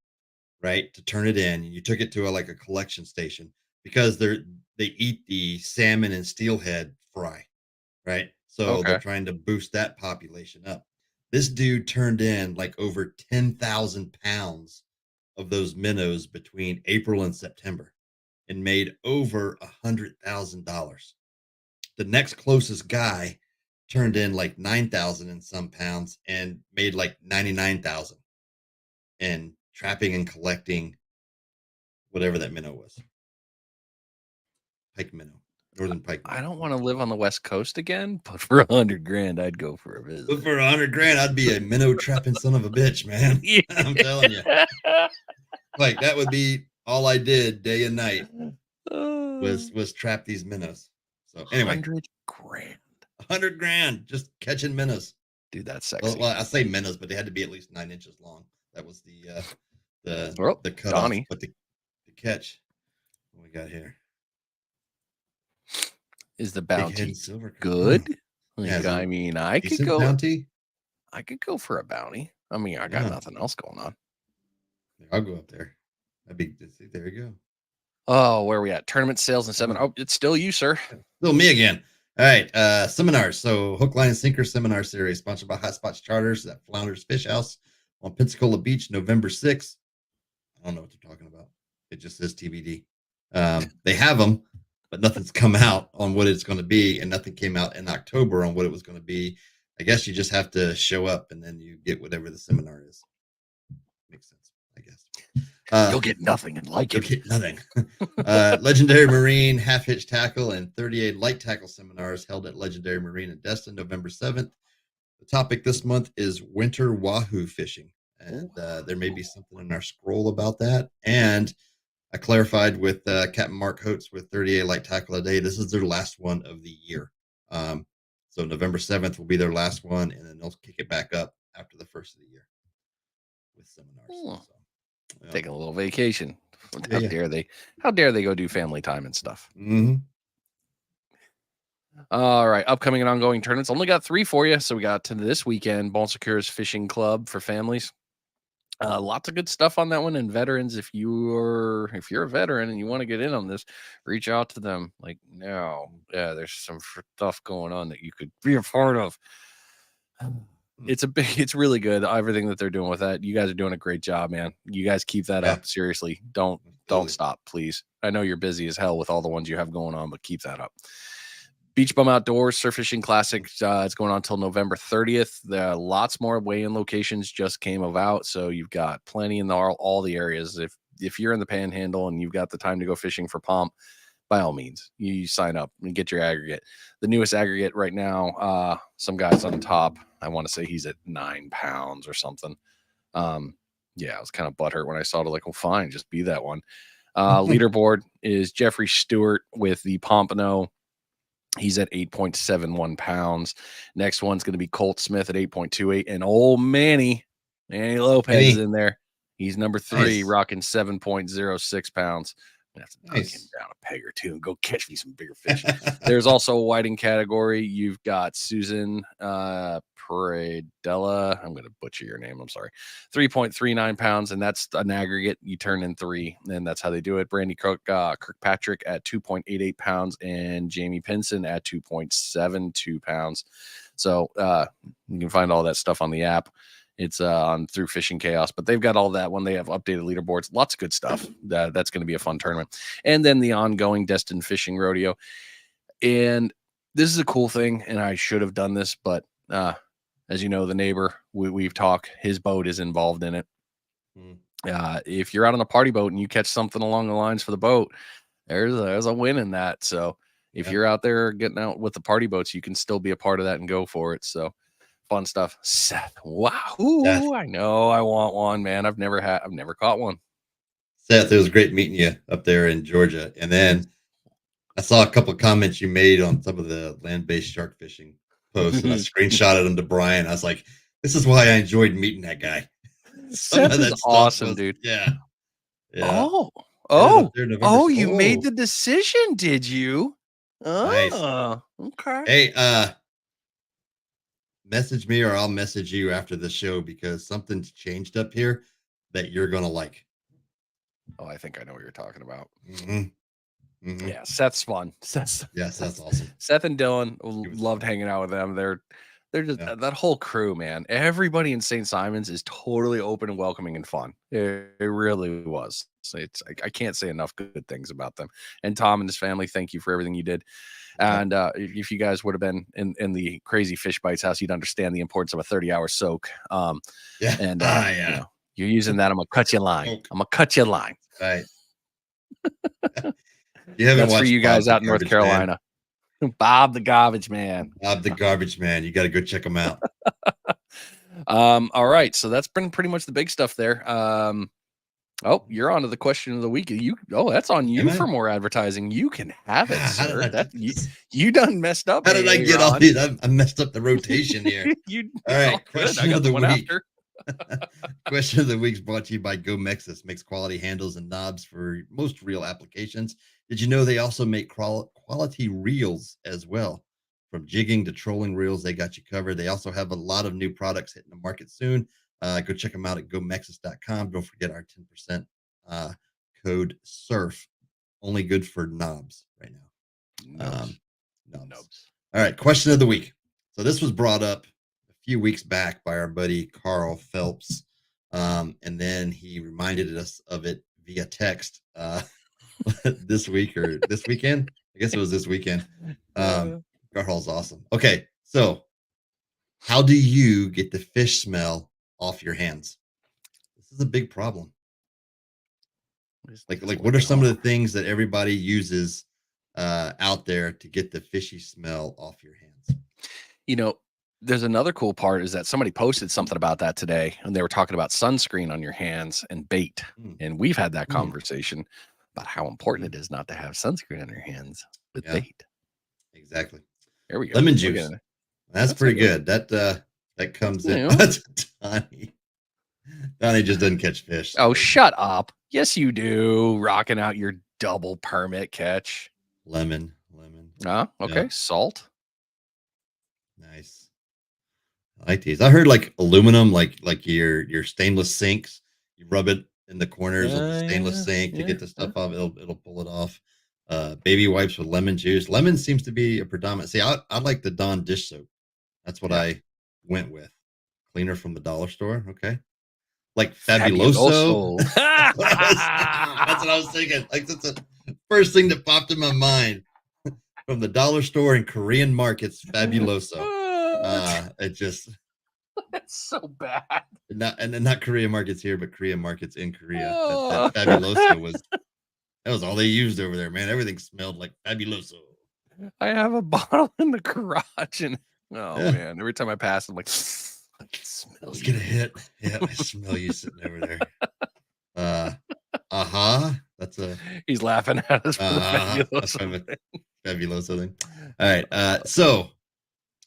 right, to turn it in. And you took it to a collection station because they eat the salmon and steelhead fry, right? So they're trying to boost that population up. This dude turned in like over 10,000 pounds of those minnows between April and September and made over $100,000. The next closest guy turned in like 9,000 and some pounds and made like 99,000 in trapping and collecting whatever that minnow was. Pike minnow. Northern pike minnow. I don't want to live on the West Coast again, but for $100,000, I'd go for a visit. But for $100,000, I'd be a minnow trapping son of a bitch, man. Yeah. I'm telling you. Like, that would be all I did day and night was trap these minnows. So anyway, $100,000 just catching minnows. Dude, that's sexy. Well, I say minnows, but they had to be at least 9 inches long. That was the cutoff. Donnie. But the catch. What we got here? Is the bounty good? Like, I mean, I could go. Bounty? I could go for a bounty. I mean, I got nothing else going on. I'll go up there. There you go. Oh, where are we at? Tournament sales and seminar. Oh, it's still you, sir. Still me again. All right. Seminars. So Hook, Line, and Sinker Seminar Series, sponsored by Hot Spots Charters at Flounders Fish House on Pensacola Beach, November 6th. I don't know what they're talking about. It just says TBD. They have them, but nothing's come out on what it's going to be, and nothing came out in October on what it was going to be. I guess you just have to show up, and then you get whatever the seminar is. Makes sense, I guess. You'll get nothing and like it. You'll get nothing. Legendary Marine half hitch tackle and 38 light tackle seminars held at Legendary Marine in Destin, November 7th. The topic this month is winter wahoo fishing, and there may be something in our scroll about that. And I clarified with Captain Mark Holtz with 38 light tackle a day. This is their last one of the year. So November 7th will be their last one, and then they'll kick it back up after the first of the year with seminars. So, take a little vacation. How dare they? How dare they go do family time and stuff? Mm-hmm. All right, upcoming and ongoing tournaments. Only got 3 for you. So we got to this weekend, Bon Secours Fishing Club for families. Lots of good stuff on that one. And veterans, if you're a veteran and you want to get in on this, reach out to them. Like, there's some stuff going on that you could be a part of. It's really good. Everything that they're doing with that. You guys are doing a great job, man. You guys keep that up. Seriously. Don't stop, please. I know you're busy as hell with all the ones you have going on, but keep that up. Beach Bum Outdoors Surf Fishing Classic. It's going on until November 30th. There are lots more weigh-in locations just came about, so you've got plenty in all the areas. If you're in the Panhandle and you've got the time to go fishing for pomp, by all means, you sign up and get your aggregate. The newest aggregate right now, some guys on top. I want to say he's at 9 pounds or something. I was kind of butthurt when I saw it. Like, well, fine, just be that one. Leaderboard is Jeffrey Stewart with the Pompano. He's at 8.71 pounds. Next one's going to be Colt Smith at 8.28. And old Manny Lopez is in there. He's number 3, Nice. rocking 7.06 pounds. I have to knock him Nice. down a peg or two and go catch me some bigger fish. There's also a whiting category. You've got Susan Paradella. I'm going to butcher your name. I'm sorry. 3.39 pounds, and that's an aggregate. You turn in 3, and that's how they do it. Brandy Kirkpatrick at 2.88 pounds, and Jamie Pinson at 2.72 pounds. So you can find all that stuff on the app. It's on through Fishing Chaos, but they've got all that one. They have updated leaderboards, lots of good stuff. That's going to be a fun tournament. And then the ongoing Destin Fishing Rodeo. And this is a cool thing, and I should have done this, but as you know, the neighbor we've talked, his boat is involved in it. If you're out on a party boat and you catch something along the lines for the boat, there's a win in that. So if you're out there getting out with the party boats, you can still be a part of that and go for it. So fun stuff. Seth, wow. Ooh, I know I want one, man. I've never caught one. Seth, it was great meeting you up there in Georgia. And then I saw a couple of comments you made on some of the land-based shark fishing posts, and I screenshotted them to Brian. I was like, this is why I enjoyed meeting that guy. Seth is awesome, dude. Yeah. Oh, you made the decision, did you? Nice. Okay. Hey, message me or I'll message you after the show because something's changed up here that you're gonna like. Oh, I think I know what you're talking about. Mm-hmm. Yeah, Seth's fun. That's awesome. Seth and Dylan loved hanging out with them. They're just that whole crew, man. Everybody in St. Simons is totally open and welcoming and fun. It really was. So I can't say enough good things about them. And Tom and his family, thank you for everything you did. And if you guys would have been in the Crazy Fish Bites house, you'd understand the importance of a 30-hour soak. You know, you're using that. I'm gonna cut you a line. Right. You haven't That's for you guys out in North Carolina. Bob the Garbage Man. Bob the Garbage Man. You got to go check him out. All right. So that's been pretty much the big stuff there. You're on to the question of the week. That's on you for more advertising. You can have it, sir. You done messed up. How did I get all these? I messed up the rotation here. All right. Question of the week. Question of the week is brought to you by Go Mexus. Makes quality handles and knobs for most reel applications. Did you know they also make quality reels as well? From jigging to trolling reels, they got you covered. They also have a lot of new products hitting the market soon. Go check them out at gomexus.com. Don't forget our 10% code SURF. Only good for knobs right now. Knobs. All right. Question of the week. So this was brought up a few weeks back by our buddy Carl Phelps. And then he reminded us of it via text this week or this weekend. I guess it was this weekend. Carl's awesome. Okay. So how do you get the fish smell off your hands? This is a big problem. Like what are some of the things that everybody uses out there to get the fishy smell off your hands? You know, there's another cool part is that somebody posted something about that today, and they were talking about sunscreen on your hands and bait. And we've had that conversation about how important it is not to have sunscreen on your hands with bait. Exactly. There we go. Lemon juice. That's pretty good. That comes in. Donnie just doesn't catch fish. Oh, shut up. Yes, you do. Rocking out your double permit catch. Lemon. Okay. Yeah. Salt. Nice. I like these. I heard like aluminum, like your stainless sinks. You rub it in the corners of the stainless sink to get the stuff off. It'll pull it off. Baby wipes with lemon juice. Lemon seems to be a predominant. See, I like the Dawn dish soap. That's what I went with. Cleaner from the dollar store. Okay. Like Fabuloso. That's what I was thinking. Like that's the first thing that popped in my mind. From the dollar store in Korean markets, Fabuloso. It just that's so bad. Not Korean markets here, but Korean markets in Korea. That Fabuloso was all they used over there, man. Everything smelled like Fabuloso. I have a bottle in the garage, and man, every time I pass, I'm like, I can smell Let's get a hit. Yeah, I smell you sitting over there. That's he's laughing at us for the Fabuloso thing. All right. So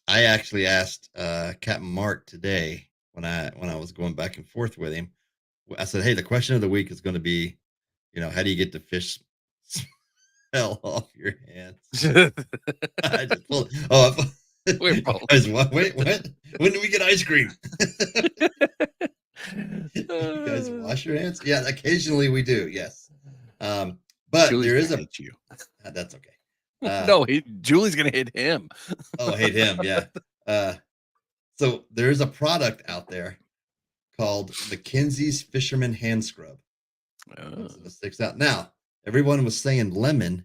I actually asked Captain Mark today when I was going back and forth with him, I said, hey, the question of the week is going to be, how do you get the fish smell off your hands? I just pulled. Oh, We're both. guys, what? Wait, what? When do we get ice cream? You guys wash your hands? Yeah, occasionally we do. Yes, but Julie's there is gonna a. hit you. That's okay. No, Julie's gonna hit him. Oh, hate him. Yeah. Uh, so there is a product out there called McKinsey's Fisherman Hand Scrub. Comes in the 6 out. Now, everyone was saying lemon,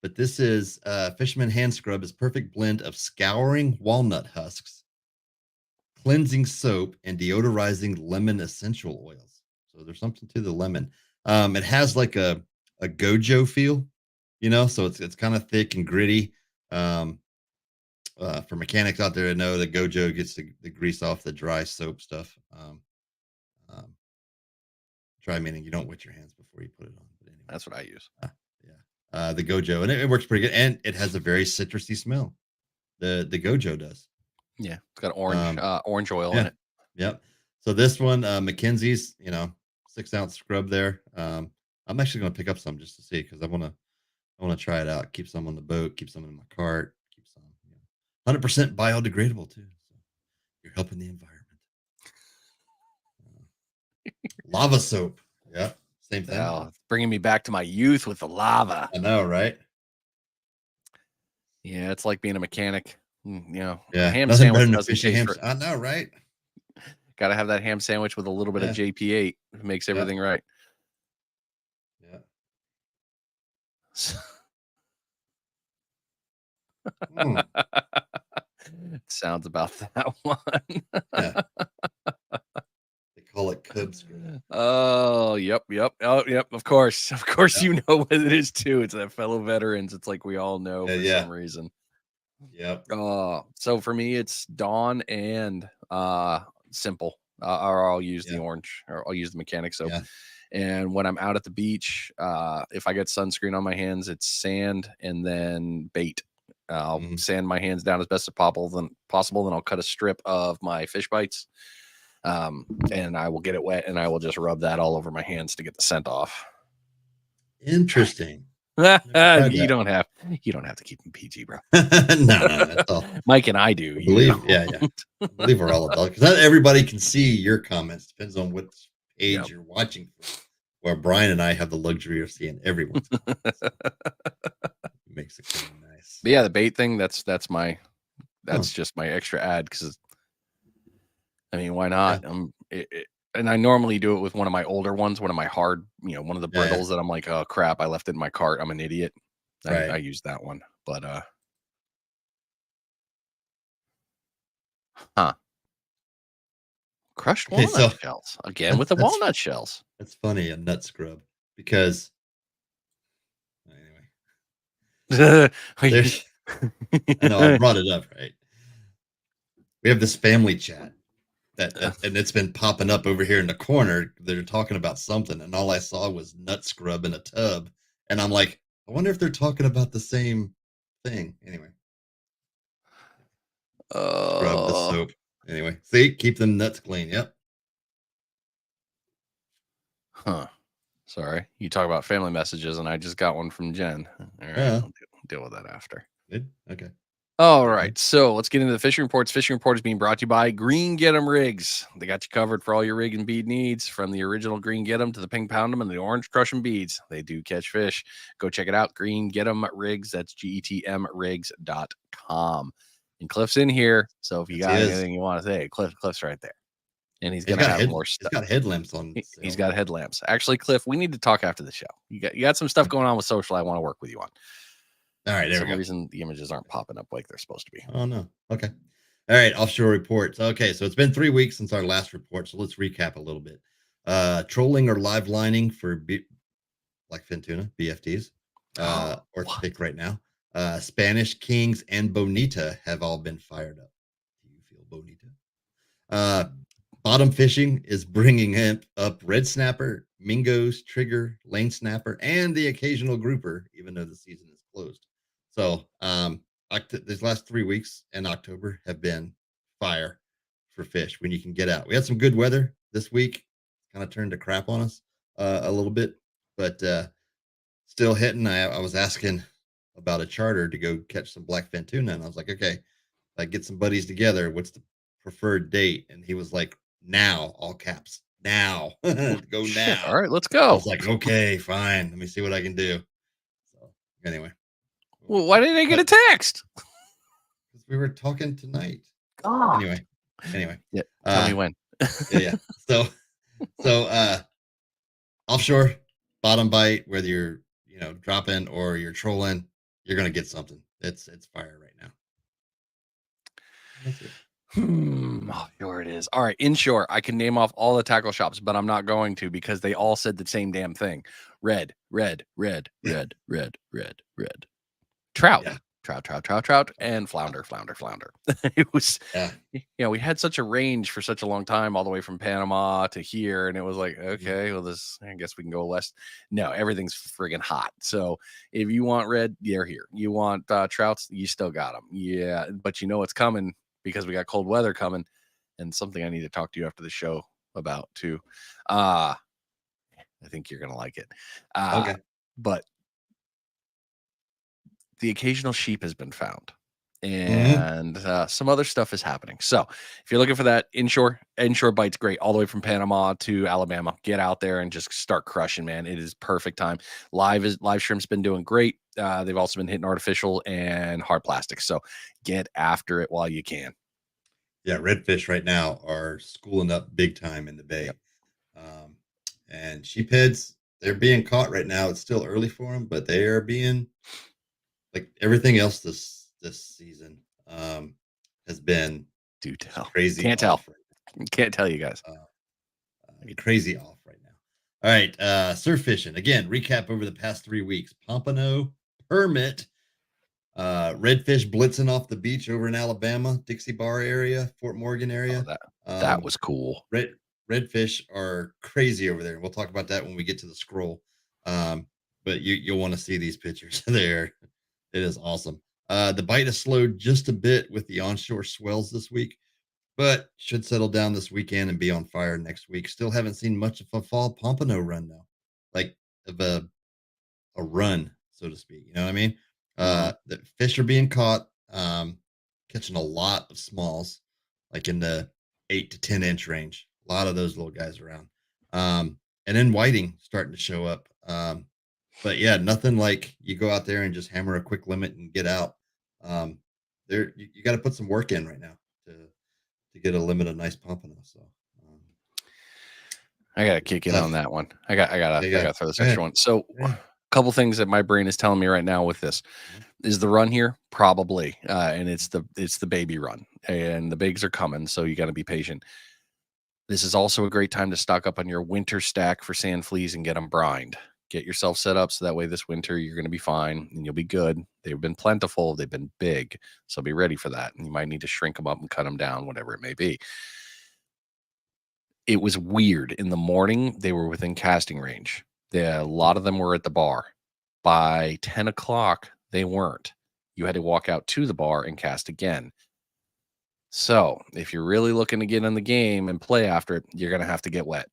but this is Fisherman Hand Scrub is perfect blend of scouring walnut husks, cleansing soap, and deodorizing lemon essential oils. So there's something to the lemon. It has like a gojo feel, so it's kind of thick and gritty. Um, for mechanics out there to know that gojo gets the grease off the dry soap stuff. Um, Dry meaning you don't wet your hands before you put it on. But anyway, That's what I use. yeah, the gojo, and it works pretty good, and it has a very citrusy smell. The gojo does. Yeah, it's got orange oil in Yeah, it. yep. So this one, McKinsey's, 6 ounce scrub there. I'm actually going to pick up some just to see because I want to try it out. Keep some on the boat. Keep some in my cart. Keep some. 100% biodegradable too. So you're helping the environment. Lava soap. Yeah, same thing. Oh, it's bringing me back to my youth with the lava. I know, right? Yeah, it's like being a mechanic. Yeah, a ham nothing better sandwich than a doesn't fishy taste ham. right. I know, right? Got to have that ham sandwich with a little bit of Yeah. JP8. It makes everything right. Yeah. Sounds about that one. Yeah. They call it cub scrub. Oh, yep. Oh, yep. Of course, Yeah. you know what it is too. It's that fellow veterans. It's like we all know for Yeah. some reason. Yep. So for me, it's Dawn and Simple. Or I'll use the Yeah. orange, or I'll use the mechanic soap. Yeah. And when I'm out at the beach, if I get sunscreen on my hands, it's sand and then bait. I'll Mhm. sand my hands down as best as possible. Then I'll cut a strip of my fish bites, and I will get it wet, and I will just rub that all over my hands to get the scent off. Interesting. You don't have to keep them PG, bro. No, that's all. Mike and I do. I believe, yeah. I believe we're all adults because not everybody can see your comments. Depends on what page you're watching from. Where Brian and I have the luxury of seeing everyone's comments. It makes it kind of nice. But yeah, the bait thing, that's just my extra ad because I mean, why not? Yeah. And I normally do it with one of my older ones, one of my hard, one of the brittles that I'm like, oh crap, I left it in my cart. I'm an idiot. Right. I use that one, but crushed walnut shells again with the walnut shells. That's funny, a nut scrub, because anyway, I know I brought it up, right? We have this family chat that and it's been popping up over here in the corner. They're talking about something, and all I saw was nut scrub in a tub, and I'm like, I wonder if they're talking about the same thing. Anyway, scrub the soap. Anyway, see, keep them nuts clean. Yep. Huh. Sorry. You talk about family messages, and I just got one from Jen. All right. I'll deal with that after. Good. Okay. All right. So let's get into the fishing reports. Fishing report is being brought to you by Green Get 'em Rigs. They got you covered for all your rig and bead needs, from the original Green Get 'em to the pink pound 'em and the orange crush 'em beads. They do catch fish. Go check it out. Green Get 'em Rigs. That's GETM rigs.com. And Cliff's in here. So if you got anything you want to say, Cliff's right there. And he's gonna have more stuff. He's got headlamps on. He's got headlamps. Actually, Cliff, we need to talk after the show. You got some stuff going on with social I want to work with you on. All right, there For we go. some reason, the images aren't popping up like they're supposed to be. Oh no. Okay. All right, offshore reports. Okay, so it's been 3 weeks since our last report, so let's recap a little bit. Trolling or live lining for like fin tuna, BFTs, or thick right now. Spanish Kings and Bonita have all been fired up. Do you feel Bonita? Bottom fishing is bringing up red snapper, mingos, trigger, lane snapper, and the occasional grouper, even though the season is closed. So these last 3 weeks in October have been fire for fish when you can get out. We had some good weather this week. kind of turned to crap on us a little bit, but still hitting. I was asking about a charter to go catch some blackfin tuna, and I was like, okay, like get some buddies together. What's the preferred date? And he was like, now, all caps, now, go Shit. now. All right, let's I go. was like, okay, fine. Let me see what I can do. So anyway, Well, why didn't I get a text? Because we were talking tonight. God. Anyway. Yeah. Tell me when. Yeah. So offshore bottom bite, whether you're dropping or you're trolling, you're gonna get something. It's fire right now. That's it. Offshore it is. All right, inshore. I can name off all the tackle shops, but I'm not going to because they all said the same damn thing. Red. Trout. Yeah. Trout, and flounder. It was, we had such a range for such a long time, all the way from Panama to here, and it was like, okay, well, I guess we can go west. No, everything's friggin' hot. So if you want red, they're here. You want trouts, you still got them. Yeah, but you know it's coming because we got cold weather coming, and something I need to talk to you after the show about too. I think you're gonna like it. Okay. But the occasional sheep has been found, and some other stuff is happening. So if you're looking for that inshore bite's great, all the way from Panama to Alabama. Get out there and just start crushing, man. It is perfect time. Live shrimp's been doing great. They've also been hitting artificial and hard plastic. So get after it while you can. Yeah, redfish right now are schooling up big time in the bay. Yep. And sheepheads, they're being caught right now. It's still early for them, but they are being, like everything else this season has been crazy. Can't tell. Can't tell you guys. Crazy off right now. All right, surf fishing again. Recap over the past 3 weeks. Pompano permit. Redfish blitzing off the beach over in Alabama, Dixie Bar area, Fort Morgan area. That was cool. Redfish are crazy over there. We'll talk about that when we get to the scroll. But you'll want to see these pictures there. It is awesome. The bite has slowed just a bit with the onshore swells this week, but should settle down this weekend and be on fire next week. Still haven't seen much of a fall pompano run though, like of a run, so to speak. You know what I mean? The fish are being caught, catching a lot of smalls, like in the 8 to 10 inch range. A lot of those little guys around. And then whiting starting to show up. But yeah, nothing like you go out there and just hammer a quick limit and get out. There you got to put some work in right now to get a limit of nice pompano. So I gotta kick in on that one. I gotta throw this extra one. So a couple things that my brain is telling me right now with this is the run here, probably. And it's the baby run, and the bigs are coming, so you gotta be patient. This is also a great time to stock up on your winter stack for sand fleas and get them brined. Get yourself set up so that way this winter you're going to be fine and you'll be good. They've been plentiful. They've been big. So be ready for that. And you might need to shrink them up and cut them down, whatever it may be. It was weird. In the morning, they were within casting range. A lot of them were at the bar. By 10 o'clock, they weren't. You had to walk out to the bar and cast again. So if you're really looking to get in the game and play after it, you're going to have to get wet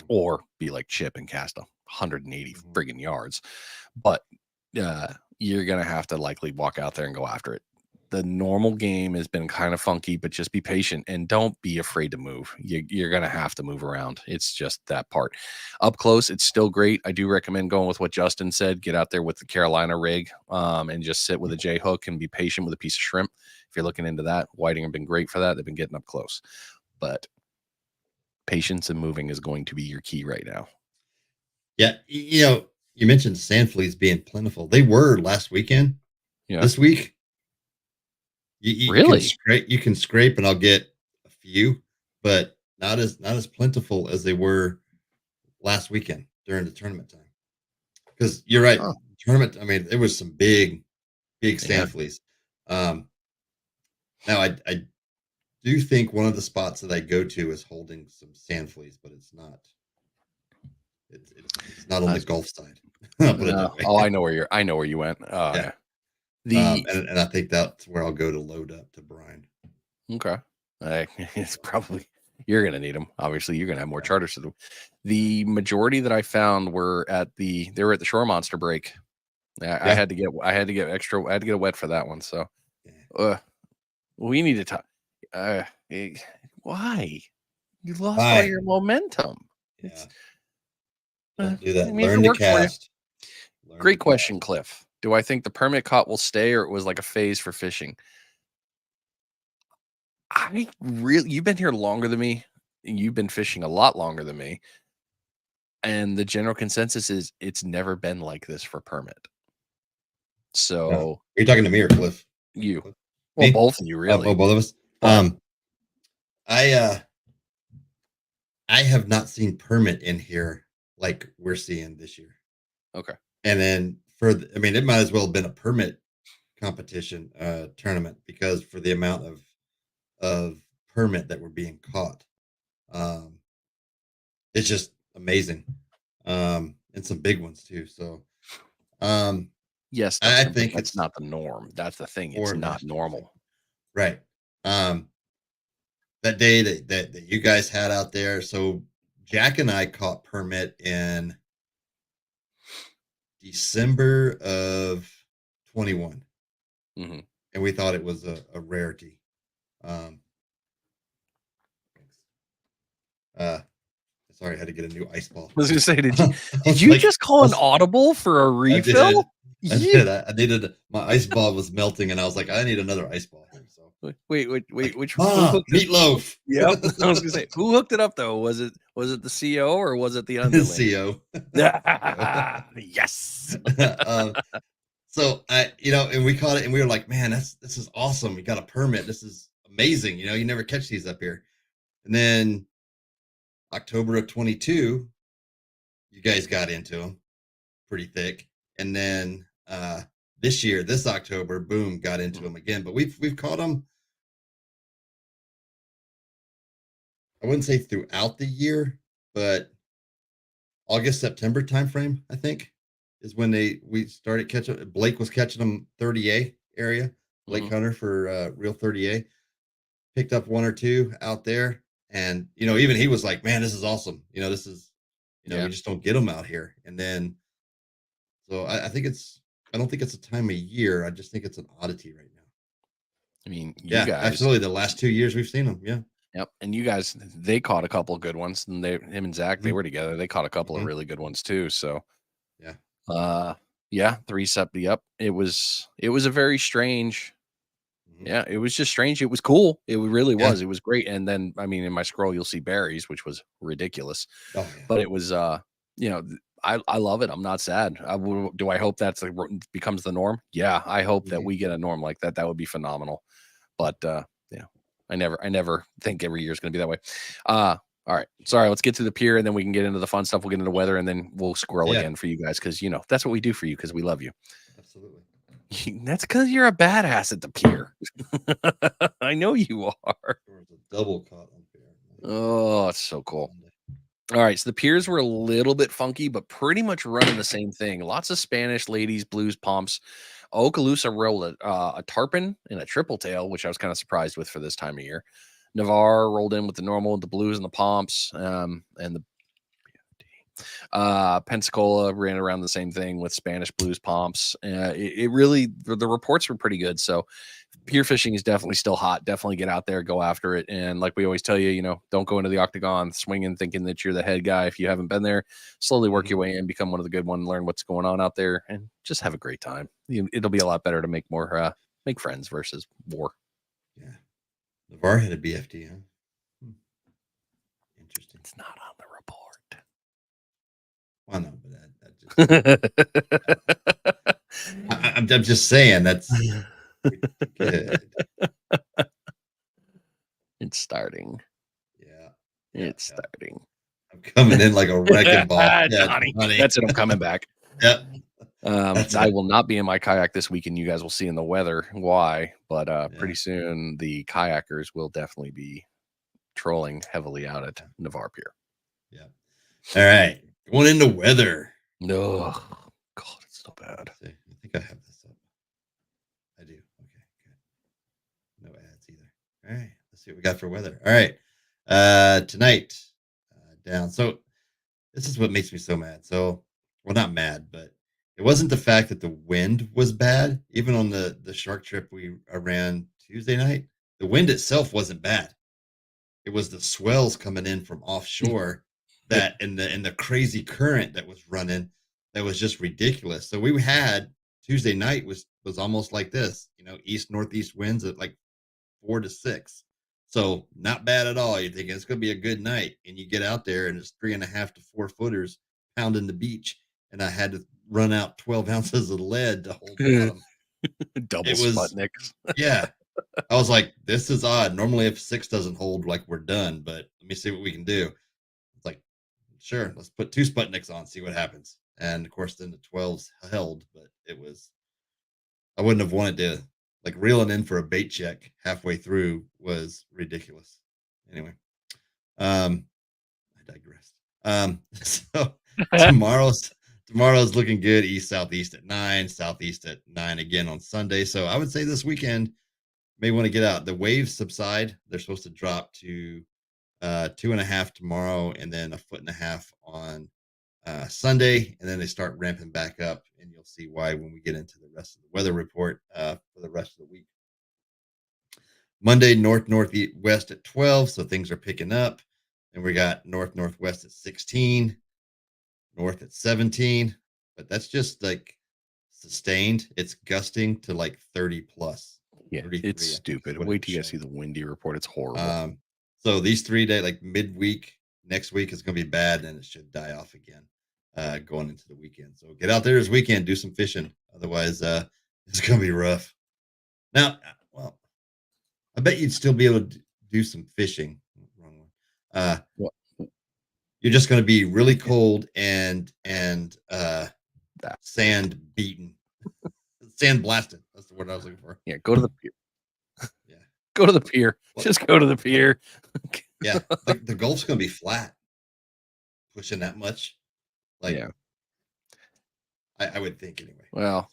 or be like Chip and cast 180 friggin' yards. But you're going to have to likely walk out there and go after it. The normal game has been kind of funky, but just be patient and don't be afraid to move. You're going to have to move around. It's just that part. Up close, it's still great. I do recommend going with what Justin said. Get out there with the Carolina rig and just sit with a J hook and be patient with a piece of shrimp. If you're looking into that, whiting have been great for that. They've been getting up close. But patience and moving is going to be your key right now. Yeah, you mentioned sand fleas being plentiful. They were last weekend. Yeah. This week, really? You can scrape, and I'll get a few, but not as plentiful as they were last weekend during the tournament time. Because you're right, tournament. I mean, there was some big sand fleas. Now I do think one of the spots that I go to is holding some sand fleas, but it's not. It's not on the Gulf side. I know where you went. Yeah. And I think that's where I'll go to load up to brine. Okay. It's probably You're gonna need them. Obviously, you're gonna have more charters to them. The majority that I found were they were at the Shore Monster break. I had to get extra. I had to get a wet for that one. So, we need to talk. Why? You lost all your momentum. Yeah. Don't do that. I mean, Learn to cast. Great question, Cliff. Do I think the permit caught will stay, or it was like a phase for fishing? You've been here longer than me. And you've been fishing a lot longer than me. And the general consensus is it's never been like this for permit. So, are you talking to me or Cliff? You. Cliff? Well, both of you, really. Oh, both of us. I have not seen permit in here like we're seeing this year. Okay. And then it might as well have been a permit competition tournament, because for the amount of permit that were being caught, it's just amazing, and some big ones too. So yes, I think that's not the norm. That's the thing. It's not normal, right? That day that you guys had out there, so Jack and I caught permit in December of 21. And we thought it was a rarity. Sorry, I had to get a new ice ball. I was gonna say, did you just call an audible for a refill? I did. I needed, my ice ball was melting, and I was like, I need another ice ball here. So wait, like, which meatloaf? Yep. I was gonna say, who hooked it up though? Was it the CO or was it the underling? CO. Yes. So and we caught it, and we were like, man, this is awesome. We got a permit. This is amazing. You never catch these up here. And then October of 22, you guys got into them pretty thick. And then this October, boom, got into them again. But we've caught them, I wouldn't say throughout the year, but August, September timeframe, I think, is when we started catching. Blake was catching them 30A area, Blake Hunter for real 30A. Picked up one or two out there, and even he was like, man, this is awesome. This is, we just don't get them out here. And then, so I don't think it's a time of year. I just think it's an oddity right now. I mean, you guys, absolutely. The last 2 years we've seen them. Yeah. Yep. And you guys, they caught a couple of good ones, and him and Zach, they were together. They caught a couple of really good ones too. So, yeah. 3 sep. Yep. It was a very strange. Yeah, it was just strange. It was cool. It really was. It was great. And then, I mean, in my scroll, you'll see berries, which was ridiculous. Oh, yeah. But it was, I love it. I'm not sad. Do I hope that's becomes the norm? Yeah, I hope that we get a norm like that. That would be phenomenal. But I never think every year is going to be that way. All right, sorry. Let's get to the pier, and then we can get into the fun stuff. We'll get into weather, and then we'll squirrel again for you guys, because that's what we do for you, because we love you. Absolutely. That's because you're a badass at the pier. I know you are. There's a double caught on pier. Oh, it's so cool. All right, so the piers were a little bit funky, but pretty much running the same thing. Lots of Spanish, ladies, blues, pomps. Okaloosa rolled a tarpon and a triple tail, which I was kind of surprised with for this time of year. Navarre rolled in with the normal, the blues and the pomps, and the Pensacola ran around the same thing with Spanish, blues, pomps. It really, the reports were pretty good. So pier fishing is definitely still hot. Definitely get out there, go after it. And like we always tell you, don't go into the octagon swinging, thinking that you're the head guy. If you haven't been there, slowly work your way in, become one of the good ones, learn what's going on out there, and just have a great time. It'll be a lot better to make friends versus war. Yeah. Navarre had a BFD, huh? Interesting. It's not on the report. Well, no, but I'm just saying that's good. It's starting. Yeah. It's starting. I'm coming in like a wrecking ball. Johnny. That's it. I'm coming back. Yep. I will not be in my kayak this week, and you guys will see in the weather why. But pretty soon, the kayakers will definitely be trolling heavily out at Navarre Pier. Yeah. All right. Going into weather. No, God, it's so bad. I think I have this up. I do. Okay, good. No ads either. All right. Let's see what we got for weather. All right. Tonight, down. So this is what makes me so mad. So, well, not mad, but it wasn't the fact that the wind was bad. Even on the shark trip we ran Tuesday night, the wind itself wasn't bad. It was the swells coming in from offshore that and the crazy current that was running that was just ridiculous. So we had Tuesday night was almost like this, east northeast winds at like 4 to 6. So not bad at all. You're thinking it's gonna be a good night. And you get out there and it's 3.5 to 4 footers pounding the beach. And I had to run out 12 ounces of lead to hold bottom. Double It was Sputniks. yeah. I was like, this is odd. Normally if 6 doesn't hold, like we're done, but let me see what we can do. It's like, sure, let's put 2 Sputniks on, see what happens. And of course then the 12s held, but I wouldn't have wanted to like reeling in for a bait check halfway through was ridiculous. Anyway, um, I digress. So tomorrow's looking good. East southeast at 9, southeast at 9 again on Sunday. So I would say this weekend may want to get out. The waves subside. They're supposed to drop to 2.5 tomorrow, and then 1.5 foot on Sunday, and then they start ramping back up, and you'll see why when we get into the rest of the weather report for the rest of the week. Monday, northwest at 12, so things are picking up, and we got northwest at 16, north at 17, but that's just like sustained. It's gusting to like 30 plus. Yeah, it's stupid. Wait till you guys see the windy report. It's horrible. So these 3 days, like midweek, next week is going to be bad, and it should die off again going into the weekend. So get out there this weekend, do some fishing. Otherwise, it's going to be rough. Now, well, I bet you'd still be able to do some fishing. Wrong one. You're just going to be really cold and sand beaten, sand blasted. That's the word I was looking for. Yeah, go to the pier. Yeah, go to the pier. Just go to the pier. Yeah, the Gulf's going to be flat. Pushing that much, like yeah, I would think anyway. Well,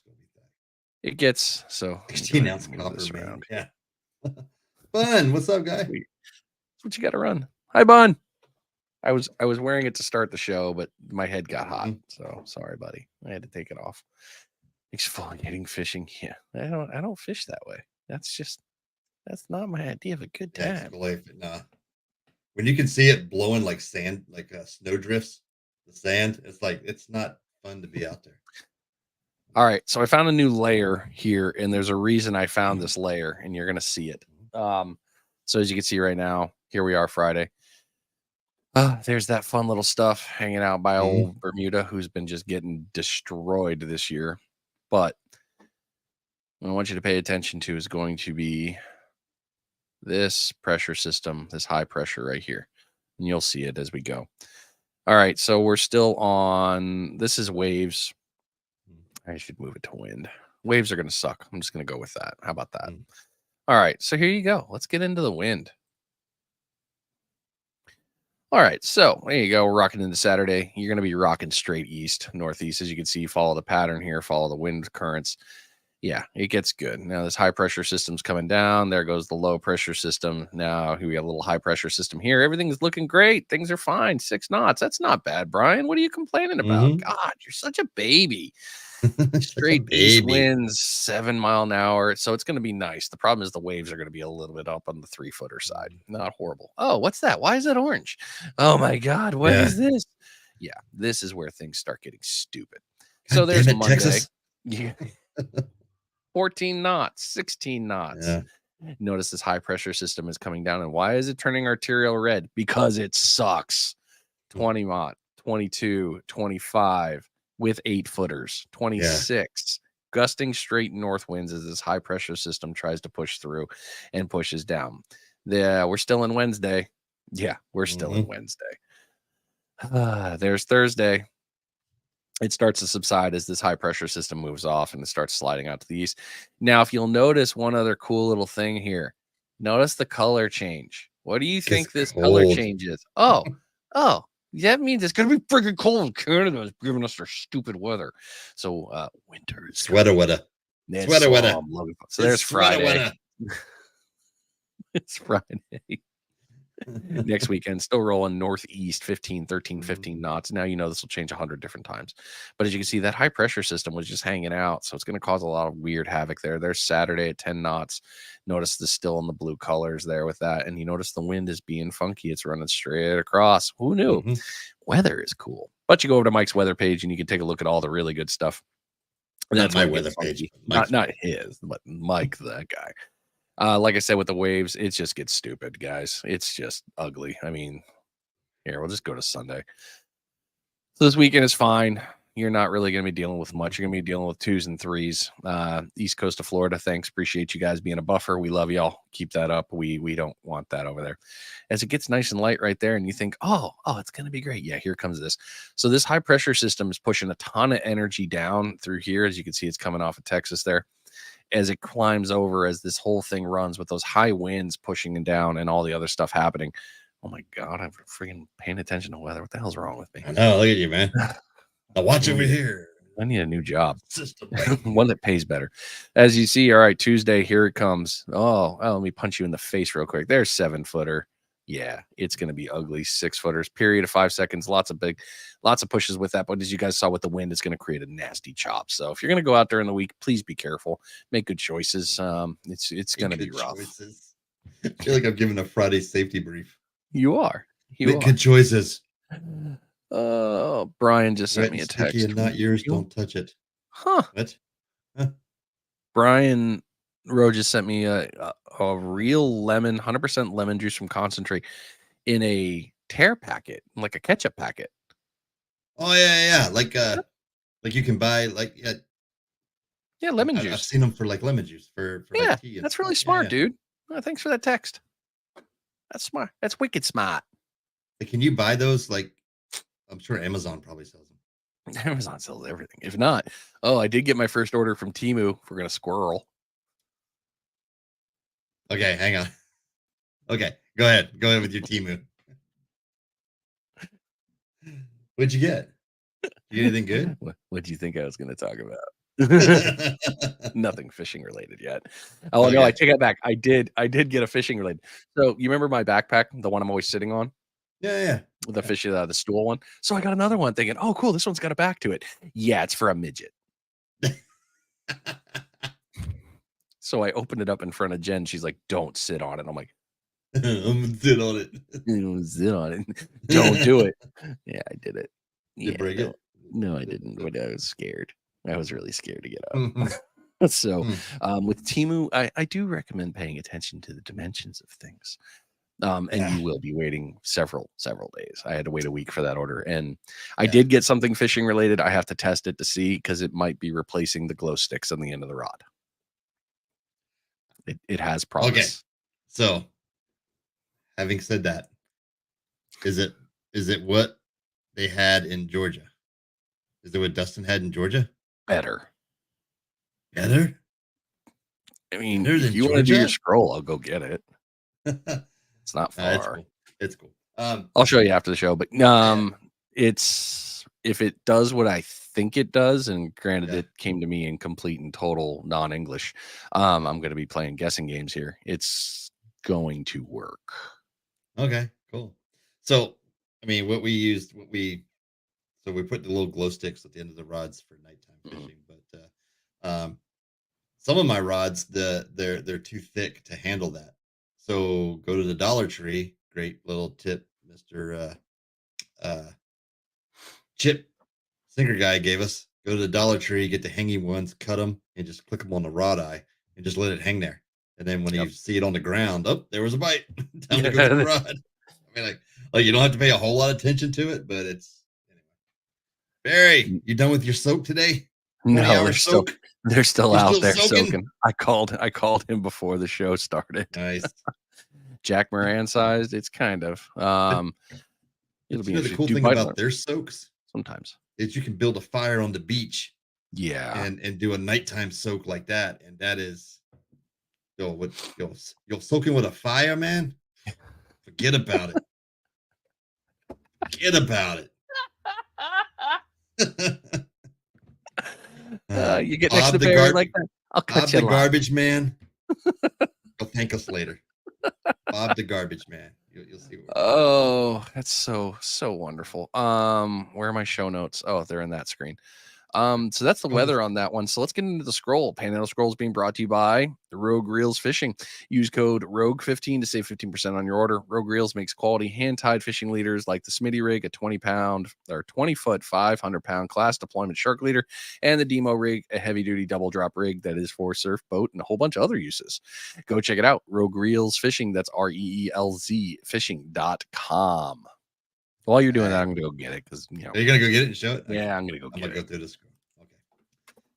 it gets so 16-ounce copper around. Yeah. Bun, what's up, guy? That's what you got to run. Hi, Bun. I was wearing it to start the show, but my head got hot. So sorry, buddy. I had to take it off. Exfoliating fishing. Yeah, I don't fish that way. That's not my idea of a good time. Nah. When you can see it blowing like sand, like snow drifts, the sand, it's like it's not fun to be out there. All right, so I found a new layer here, and there's a reason I found this layer, and you're gonna see it. So as you can see right now, here we are Friday. There's that fun little stuff hanging out by old Bermuda, who's been just getting destroyed this year. But what I want you to pay attention to is going to be this pressure system, this high pressure right here. And you'll see it as we go. All right, so we're still on, this is waves. I should move it to wind. Waves are going to suck. I'm just going to go with that. How about that? All right, so here you go. Let's get into the wind. All right, so there you go. We're rocking into Saturday. You're going to be rocking straight east, northeast. As you can see, follow the pattern here, follow the wind currents. Yeah, it gets good. Now this high pressure system's coming down. There goes the low pressure system. Now here we have a little high pressure system here. Everything's looking great. Things are fine. 6 knots. That's not bad, Brian. What are you complaining about? God, you're such a baby. Straight east winds, 7 mile an hour. So it's going to be nice. The problem is the waves are going to be a little bit up on the 3-footer side. Not horrible. Oh, what's that? Why is that orange? Oh my God, what is this? Yeah, this is where things start getting stupid. So there's Monday. Texas. Yeah. 14 knots, 16 knots. Yeah. Notice this high pressure system is coming down. And why is it turning arterial red? Because it sucks. 20 knot, 22, 25 with 8-footers, 26. Gusting straight north winds as this high pressure system tries to push through and pushes down. We're still in Wednesday. Yeah, we're still in Wednesday. There's Thursday. It starts to subside as this high pressure system moves off and it starts sliding out to the east. Now, if you'll notice one other cool little thing here, notice the color change. What do you think this color change is? Oh, that means it's going to be freaking cold in Canada. It's giving us their stupid weather. So winter is sweater weather. Sweater weather. So there's Friday. It's Friday. Next weekend, still rolling northeast 15, 13, 15 knots. Now, this will change 100 different times. But as you can see, that high pressure system was just hanging out. So it's going to cause a lot of weird havoc there. There's Saturday at 10 knots. Notice the still in the blue colors there with that. And you notice the wind is being funky. It's running straight across. Who knew? Weather is cool. But you go over to Mike's weather page and you can take a look at all the really good stuff. And that's my weather page. Not his, but Mike, that guy. Like I said, with the waves, it just gets stupid, guys. It's just ugly. I mean, here, we'll just go to Sunday. So this weekend is fine. You're not really going to be dealing with much. You're going to be dealing with 2s and 3s. East coast of Florida, thanks. Appreciate you guys being a buffer. We love y'all. Keep that up. We don't want that over there. As it gets nice and light right there, and you think, oh, it's going to be great. Yeah, here comes this. So this high pressure system is pushing a ton of energy down through here. As you can see, it's coming off of Texas there. As it climbs over, as this whole thing runs with those high winds pushing it down and all the other stuff happening. Oh my God, I'm freaking paying attention to weather. What the hell's wrong with me? I know, look at you, man. Now watch over here. I need a new job. One that pays better. As you see, all right, Tuesday, here it comes. Oh, let me punch you in the face real quick. There's 7-footer. Yeah, it's going to be ugly. 6-footers, period of 5 seconds. Lots of pushes with that. But as you guys saw with the wind, it's going to create a nasty chop. So if you're going to go out during the week, please be careful. Make good choices. It's going to be rough. Choices. I feel like I'm giving a Friday safety brief. You are. Make good choices. Oh, Brian just sent me a text. And not yours. Don't touch it. Huh? What? Brian Rowe just sent me a real lemon, 100% lemon juice from concentrate in a tear packet, like a ketchup packet. Oh yeah. Like you can buy lemon juice. I've seen them for lemon juice for like tea. That's really smart, dude. Oh, thanks for that text. That's smart. That's wicked smart. Can you buy those? I'm sure Amazon probably sells them. Amazon sells everything. If not, I did get my first order from Temu. If we're gonna squirrel. Okay, hang on. Okay, go ahead. Go ahead with your Temu. What'd you get? Did you get anything good? What do you think I was going to talk about? Nothing fishing related yet. Oh okay. No, I take it back. I did get a fishing related. So you remember my backpack, the one I'm always sitting on? Yeah. The fish, the stool one. So I got another one thinking, oh, cool, this one's got a back to it. Yeah, it's for a midget. So I opened it up in front of Jen. She's like, don't sit on it. I'm like, I'm gonna sit on it. Don't sit on it. Don't do it. Yeah, I did it. Did break it? No, I didn't. But I was scared. I was really scared to get up. So with Temu, I do recommend paying attention to the dimensions of things. And you will be waiting several days. I had to wait a week for that order. And I did get something fishing related. I have to test it to see because it might be replacing the glow sticks on the end of the rod. It has promise. Okay. So having said that, is it what they had in Georgia? Is it what Dustin had in Georgia? Better? I mean, if you want to do your scroll, I'll go get it. It's not far. It's cool. I'll show you after the show, but it's if it does what I think it does, and granted it came to me in complete and total non-English, I'm going to be playing guessing games here. It's going to work. Okay, cool. So, I mean, we put the little glow sticks at the end of the rods for nighttime fishing, but some of my rods, they're too thick to handle that. So go to the Dollar Tree. Great little tip, Mr. Chip Sinker guy gave us. Go to the Dollar Tree, get the hanging ones, cut them, and just click them on the rod eye, and just let it hang there. And then when you see it on the ground, there was a bite. Time to go get the rod. I mean, like you don't have to pay a whole lot of attention to it, but it's anyway. Barry, you done with your soak today? No, they're still out there soaking. I called him before the show started. Nice. Jack Moran sized. It's kind of it'll be the cool thing about their soaks sometimes is you can build a fire on the beach. Yeah. And do a nighttime soak like that. And that is you're soaking with a fire, man. Forget about it. Forget about it. You get next to Barry like that. I'll cut Bob the garbage man. He'll thank us later. Bob the garbage man. You'll see what Oh, that's so wonderful. Where are my show notes? Oh, they're in that screen. So that's the weather on that one. So let's get into the scroll. Panhandle Scroll is being brought to you by Rogue Reels Fishing. Use code ROGUE15 to save 15% on your order. Rogue Reels makes quality hand-tied fishing leaders like the Smitty rig, a 20-pound or 20-foot, 500-pound class deployment shark leader, and the Demo rig, a heavy-duty double drop rig that is for surf, boat, and a whole bunch of other uses. Go check it out. Rogue Reels Fishing. That's REELZ fishing.com. While you're doing that, I'm gonna go get it because Are you gonna go get it and show it? Yeah, I'm gonna go get it. I'm gonna go through the scroll. Okay.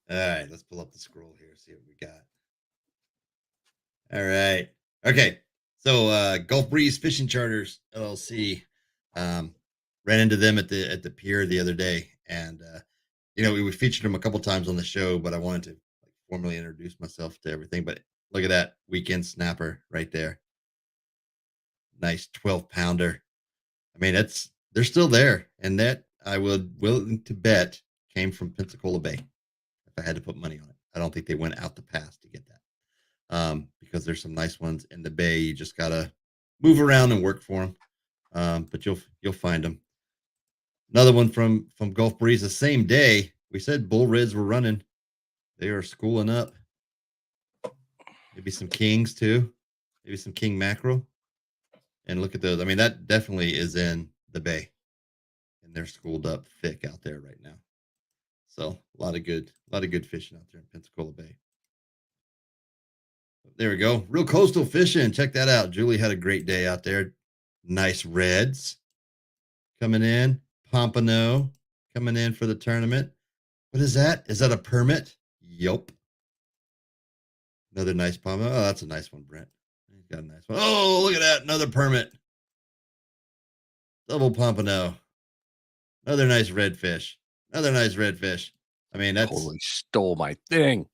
All right, let's pull up the scroll here. See what we got. All right. Okay. So Gulf Breeze Fishing Charters LLC. Ran into them at the pier the other day, and we featured them a couple times on the show, but I wanted to formally introduce myself to everything. But look at that weekend snapper right there. Nice 12-pounder. I mean, they're still there, and that I would willing to bet came from Pensacola Bay. If I had to put money on it, I don't think they went out the pass to get that, because there's some nice ones in the bay. You just gotta move around and work for them, but you'll find them. Another one from Gulf Breeze the same day. We said bull reds were running. They are schooling up. Maybe some kings too. Maybe some king mackerel. And look at those. I mean, that definitely is in the bay, and they're schooled up thick out there right now. So a lot of good fishing out there in Pensacola Bay. There we go. Real coastal fishing. Check that out. Julie had a great day out there. Nice reds coming in. Pompano coming in for the tournament. What is that? Is that a permit? Yup. Another nice pompano. Oh, that's a nice one, Brent. He's got a nice one. Oh, look at that. Another permit. Double pompano. Another nice redfish. Another nice redfish. I mean, that's totally stole my thing.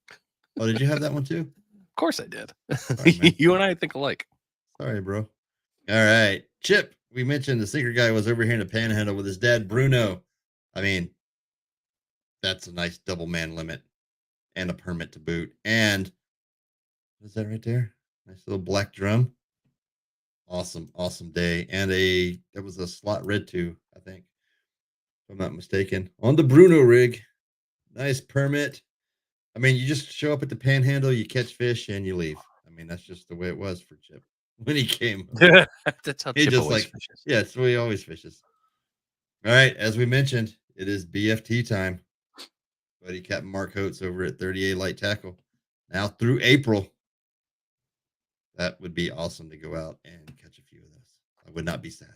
Oh, did you have that one too? Of course I did. Sorry, you and I think alike. Sorry, bro. All right. Chip, we mentioned the secret guy was over here in the Panhandle with his dad, Bruno. I mean, that's a nice double man limit and a permit to boot. And what is that right there? Nice little black drum. Awesome day. And that was a slot red too, I think, if I'm not mistaken, on the Bruno rig. Nice permit. I mean, you just show up at the Panhandle, you catch fish, and you leave. I mean, that's just the way it was for Chip when he came. That's how Chip always fishes. Yeah, it's the way he always fishes. All right, as we mentioned, it is BFT time. Buddy Captain Mark Holtz over at 30A Light Tackle. Now through April. That would be awesome to go out and catch a few of those. I would not be sad.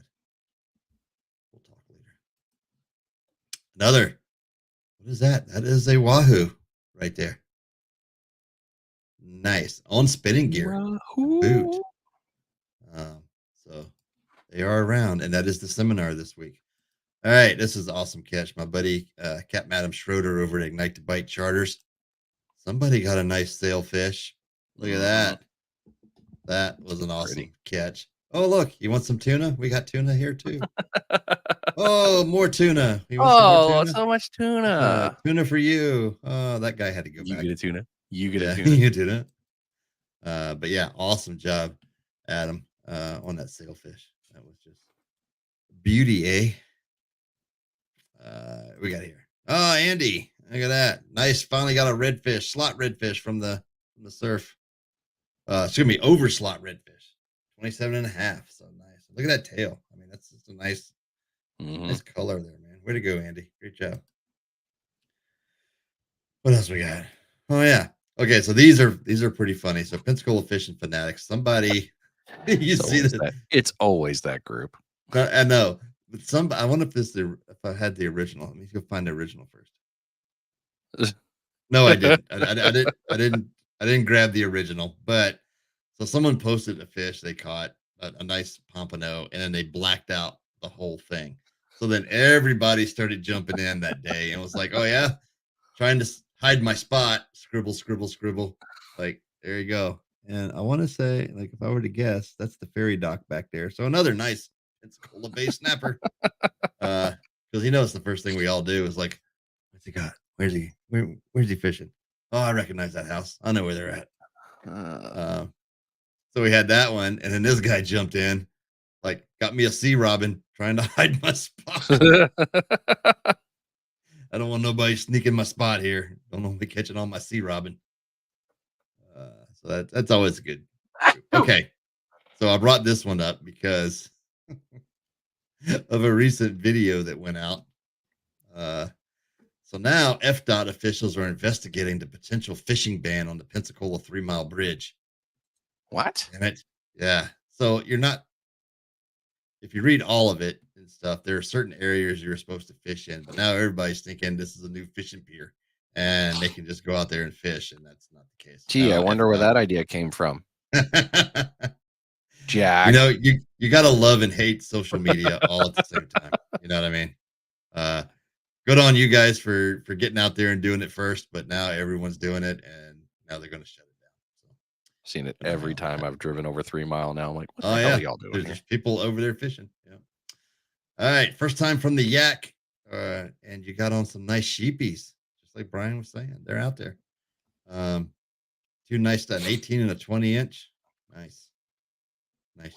We'll talk later. Another. What is that? That is a wahoo right there. Nice. On spinning gear. Boot. So they are around, and that is the seminar this week. All right, this is an awesome catch. My buddy Captain Adam Schroeder over at Ignite to Bite Charters. Somebody got a nice sailfish. Look at that. That was an awesome catch. Oh, look, you want some tuna? We got tuna here too. Oh, more tuna. So much tuna. Tuna for you. Oh, that guy had to go back. You get a tuna. You get a tuna. You tuna. But yeah, awesome job, Adam, on that sailfish. That was just beauty, eh? We got here. Oh, Andy, look at that. Nice. Finally got a redfish, slot redfish from the surf. Excuse me, over slot redfish. 27.5. So nice. Look at that tail. I mean, that's just a nice color there, man. Way to go, Andy. Great job. What else we got? Oh yeah. Okay, so these are pretty funny. So Pensacola Fishing Fanatics. Somebody you see this? It's always that group. I know. But I wonder if I had the original. Let me go find the original first. No, I didn't. I didn't grab the original. But so someone posted a fish they caught, a nice pompano, and then they blacked out the whole thing. So then everybody started jumping in that day and was like, "Oh yeah, trying to hide my spot." Scribble, scribble, scribble. Like, there you go. And I want to say, like, if I were to guess, that's the ferry dock back there. So another nice Pensacola Bay snapper. Because he knows the first thing we all do is like, what's he got? Where's he fishing? Oh, I recognize that house. I know where they're at. So we had that one, and then this guy jumped in Like, got me a sea robin trying to hide my spot. I don't want nobody sneaking my spot here. Don't want me catching on my sea robin. So that's always good. Okay, so I brought this one up because of a recent video that went out. So now FDOT officials are investigating the potential fishing ban on the Pensacola 3 Mile Bridge. What? And it, yeah. So you're not, if you read all of it and stuff, there are certain areas you're supposed to fish in, but now everybody's thinking this is a new fishing pier and they can just go out there and fish, and that's not the case. Gee, I wonder where that idea came from. Jack. You gotta love and hate social media all at the same time. You know what I mean? Good on you guys for getting out there and doing it first, but now everyone's doing it, and now they're gonna shut it down. So, seen it every time I've driven over 3 Mile now. I'm like, what the hell are y'all doing? There's people over there fishing. Yeah. All right, first time from the Yak, and you got on some nice sheepies, just like Brian was saying. They're out there. Two nice, an 18 and a 20-inch. Nice.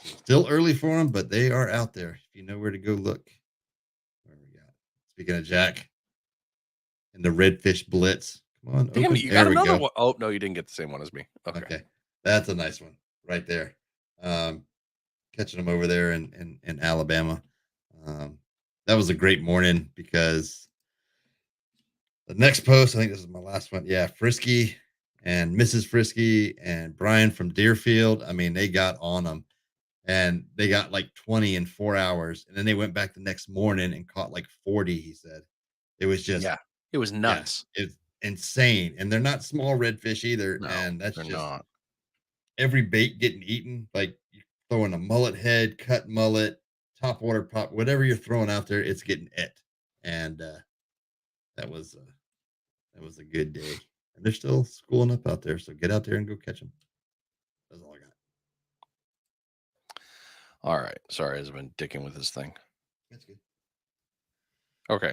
Still early for them, but they are out there. If you know where to go look. Where we got? Speaking of Jack and the redfish blitz. Come on, damn it, you got another one. Oh no, you didn't get the same one as me. Okay. That's a nice one right there. Catching them over there in Alabama. That was a great morning because the next post, I think this is my last one. Yeah, Frisky and Mrs. Frisky and Brian from Deerfield. I mean, they got on them. And they got like 20 in 4 hours. And then they went back the next morning and caught like 40, he said. It was just, yeah, it was nuts. Yeah, it's insane. And they're not small redfish either. No, and that's just not. Every bait getting eaten. Like you throwing a mullet head, cut mullet, top water pop, whatever you're throwing out there, it's getting it. And that was a good day. And they're still schooling up out there. So get out there and go catch them. That's all I got. All right. Sorry, I've been dicking with this thing. That's good. Okay.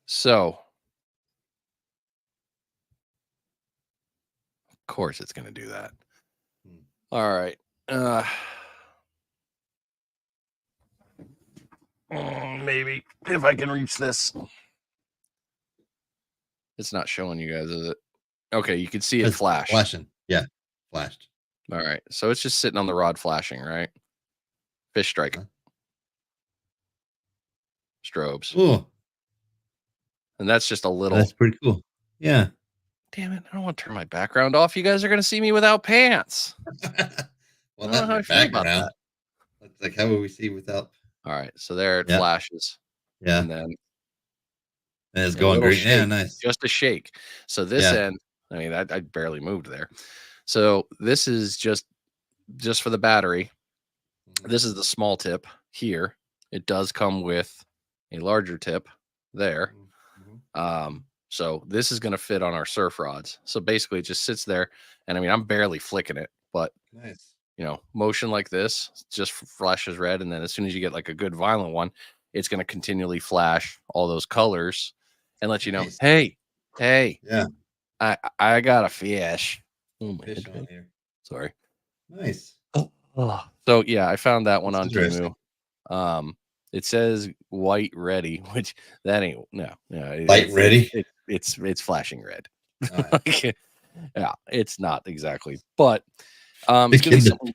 So, of course it's going to do that. All right. Maybe if I can reach this. It's not showing you guys, is it? Okay, you can see it flash. Flashing. Yeah, flashed. All right. So it's just sitting on the rod flashing, right? Fish strike. Strobes. Ooh. And that's just a little. That's pretty cool. Yeah. Damn it. I don't want to turn my background off. You guys are going to see me without pants. Well, not the background. It's like, how would we see without? All right. So there it flashes. Yeah. And then it's going green. Shake, yeah, nice. Just a shake. So this end, I mean, I barely moved there. So this is just for the battery. This is the small tip here. It does come with a larger tip there. So this is going to fit on our surf rods. So basically it just sits there, and I mean, I'm barely flicking it, but nice. Motion like this just flashes red. And then as soon as you get like a good violent one, it's going to continually flash all those colors and let you know, hey, yeah, I got a fish. Oh my fish on here. Sorry. Nice. So yeah, I found that one on Temu. It says white ready, which that ain't light ready. It's flashing red. Right. Yeah, it's not exactly, but it's gonna be something.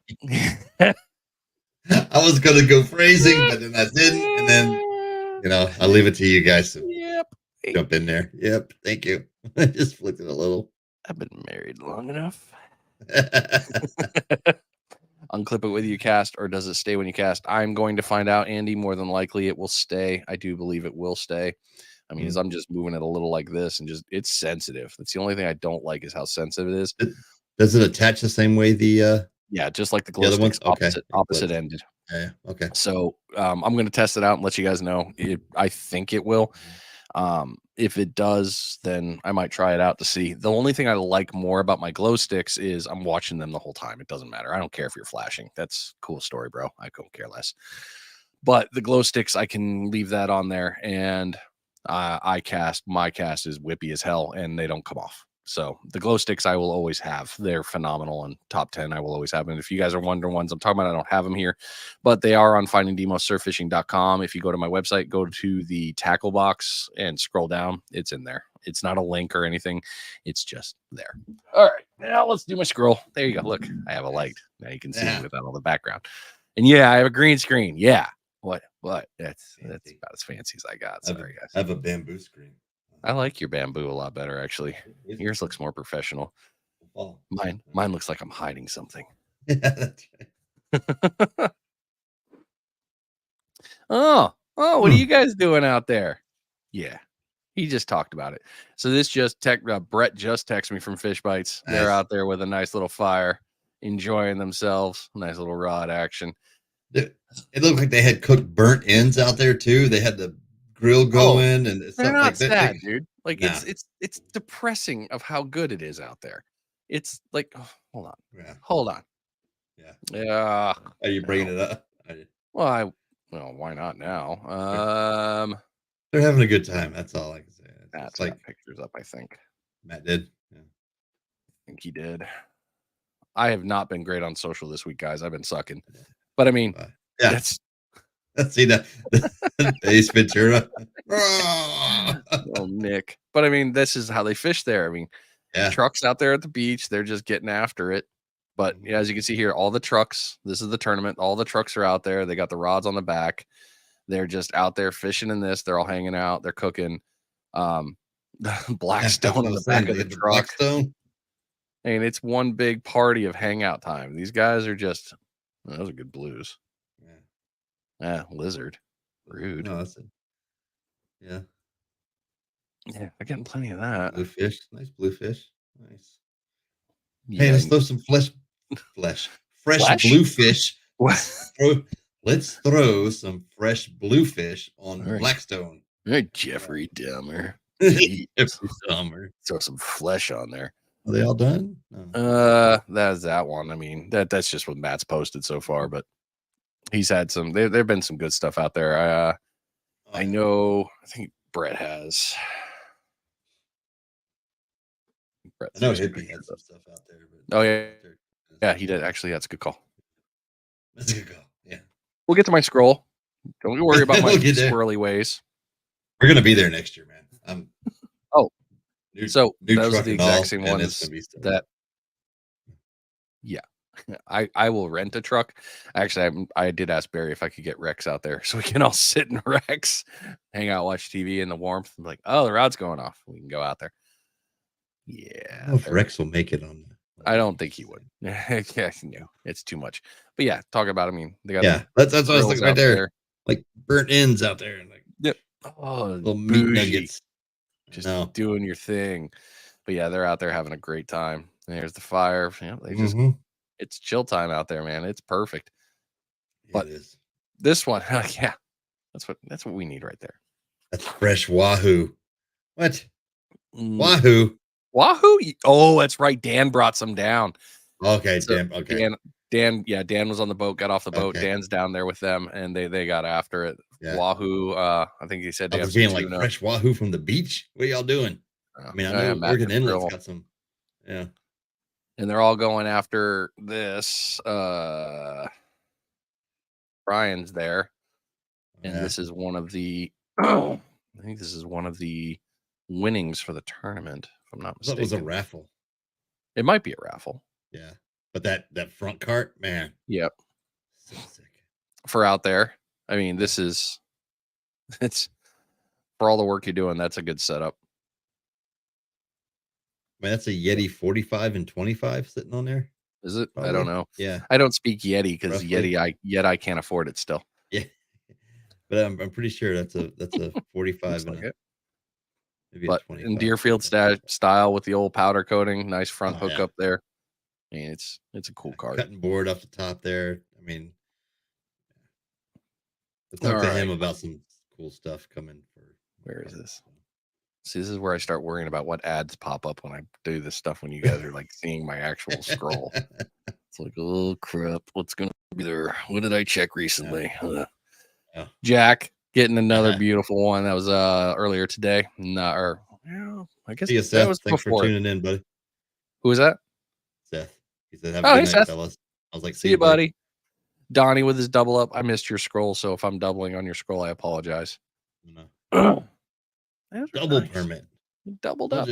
I was gonna go phrasing, but then I didn't, and then I'll leave it to you guys to jump in there. Yep, thank you. I just flicked it a little. I've been married long enough. Unclip it with you cast, or does it stay when you cast? I'm going to find out, Andy. More than likely it will stay. I do believe it will stay. I mean, as I'm just moving it a little like this, and it's sensitive. That's the only thing I don't like, is how sensitive it is. Does it attach the same way yeah, just like the glow sticks, opposite ended. Yeah, okay. So I'm going to test it out and let you guys know. I think it will. If it does, then I might try it out to see. The only thing I like more about my glow sticks is I'm watching them the whole time. It doesn't matter. I don't care if you're flashing. That's a cool story, bro. I couldn't care less. But the glow sticks, I can leave that on there, and my cast is whippy as hell, and they don't come off. So the glow sticks I will always have. They're phenomenal and top 10. I will always have them. If you guys are wondering ones I'm talking about, I don't have them here, but they are on findingdemosurffishing.com. If you go to my website, go to the tackle box and scroll down. It's in there. It's not a link or anything. It's just there. All right. Now let's do my scroll. There you go. Look, I have a light. Now you can see me without all the background. And yeah, I have a green screen. Yeah. What? That's about as fancy as I got. Sorry, guys. I have a bamboo screen. I like your bamboo a lot better, actually. Yours looks more professional. Mine looks like I'm hiding something. Yeah, that's right. What are you guys doing out there? Yeah, he just talked about it. So this Brett just texted me from Fish Bites. Nice. They're out there with a nice little fire, enjoying themselves. Nice little rod action. It looked like they had cooked burnt ends out there too. They had the grill going and stuff they're not like that. Sad, dude. Like it's depressing of how good it is out there. It's like, hold on. Yeah. Hold on. Yeah. Are you bringing it up? Well, why not now? They're having a good time. That's all I can say. Matt's got pictures up, I think. Matt did. Yeah. I think he did. I have not been great on social this week, guys. I've been sucking. But I mean, let's see that Ace Ventura. Oh, Nick. But I mean, this is how they fish there. I mean, trucks out there at the beach, they're just getting after it. But as you can see here, all the trucks, this is the tournament. All the trucks are out there. They got the rods on the back. They're just out there fishing in this. They're all hanging out. They're cooking. Blackstone on the back of the truck. Blackstone. And it's one big party of hangout time. These guys are just, those are good blues. Yeah, lizard. Rude. No, that's it. Yeah. Yeah, they're getting plenty of that. Bluefish. Nice bluefish. Nice. Yeah. Hey, let's throw some fresh bluefish. Let's throw some fresh bluefish on Blackstone. Hey, Jeffrey Dahmer. Jeffrey Dahmer. Throw some flesh on there. Are they all done? No. That's that one. I mean, that's just what Matt's posted so far, but he's had some. There've been some good stuff out there. I know. I think Brett has. I know Hippie had some stuff out there. But yeah, he did. Actually, that's a good call. That's a good call. Yeah. We'll get to my scroll. Don't worry about my squirrely ways. We're gonna be there next year, man. Those are the exact same ones that. Yeah, I will rent a truck. Actually, I did ask Barry if I could get Rex out there so we can all sit in Rex, hang out, watch TV in the warmth. I'm like, oh, the rod's going off. We can go out there. Yeah. I don't know if Rex will make it on. I don't think he would. Yeah, no, it's too much. But yeah, talk about. I mean, they got that's what I was looking right there. Like burnt ends out there, like little meat nuggets. Just doing your thing. But yeah, they're out there having a great time. And there's the fire. They just it's chill time out there, man. It's perfect. But this one, that's what we need right there. That's fresh wahoo. What? Wahoo? Wahoo? Oh, that's right. Dan brought some down. Okay, Dan. Okay. Dan was on the boat, got off the boat. Dan's down there with them, and they got after it. Yeah. Wahoo. I think he said I was being like fresh wahoo from the beach. What are y'all doing? I mean, I know Oregon Inlet's got some. Yeah. And they're all going after this. Brian's there. And this is one of the I think this is one of the winnings for the tournament, if I'm not mistaken. That was a raffle. It might be a raffle. Yeah. But that front cart, man. Yep. So sick. For out there. I mean, it's for all the work you're doing, that's a good setup. Man, that's a Yeti 45 and 25 sitting on there. Is it? Probably. I don't know. Yeah. I don't speak Yeti because I can't afford it still. Yeah. But I'm pretty sure that's a 45 and like maybe a 25. In Deerfield style with the old powder coating, nice front hook up there. I mean, it's a cool card. Cutting board off the top there. I mean, let's talk to him about some cool stuff coming for. Where is this? See, this is where I start worrying about what ads pop up when I do this stuff. When you guys are like seeing my actual scroll, it's like, oh crap, what's gonna be there? What did I check recently? Jack getting another beautiful one that was earlier today. I I guess See you, that Seth. was Thanks for before it. tuning in, buddy. Who was that? Seth. He said, "Have a Oh, good hey, night, Seth. fellas." I was like, See you, buddy. Donnie with his double up. I missed your scroll, so if I'm doubling on your scroll, I apologize. Double Nice. permit. You doubled up.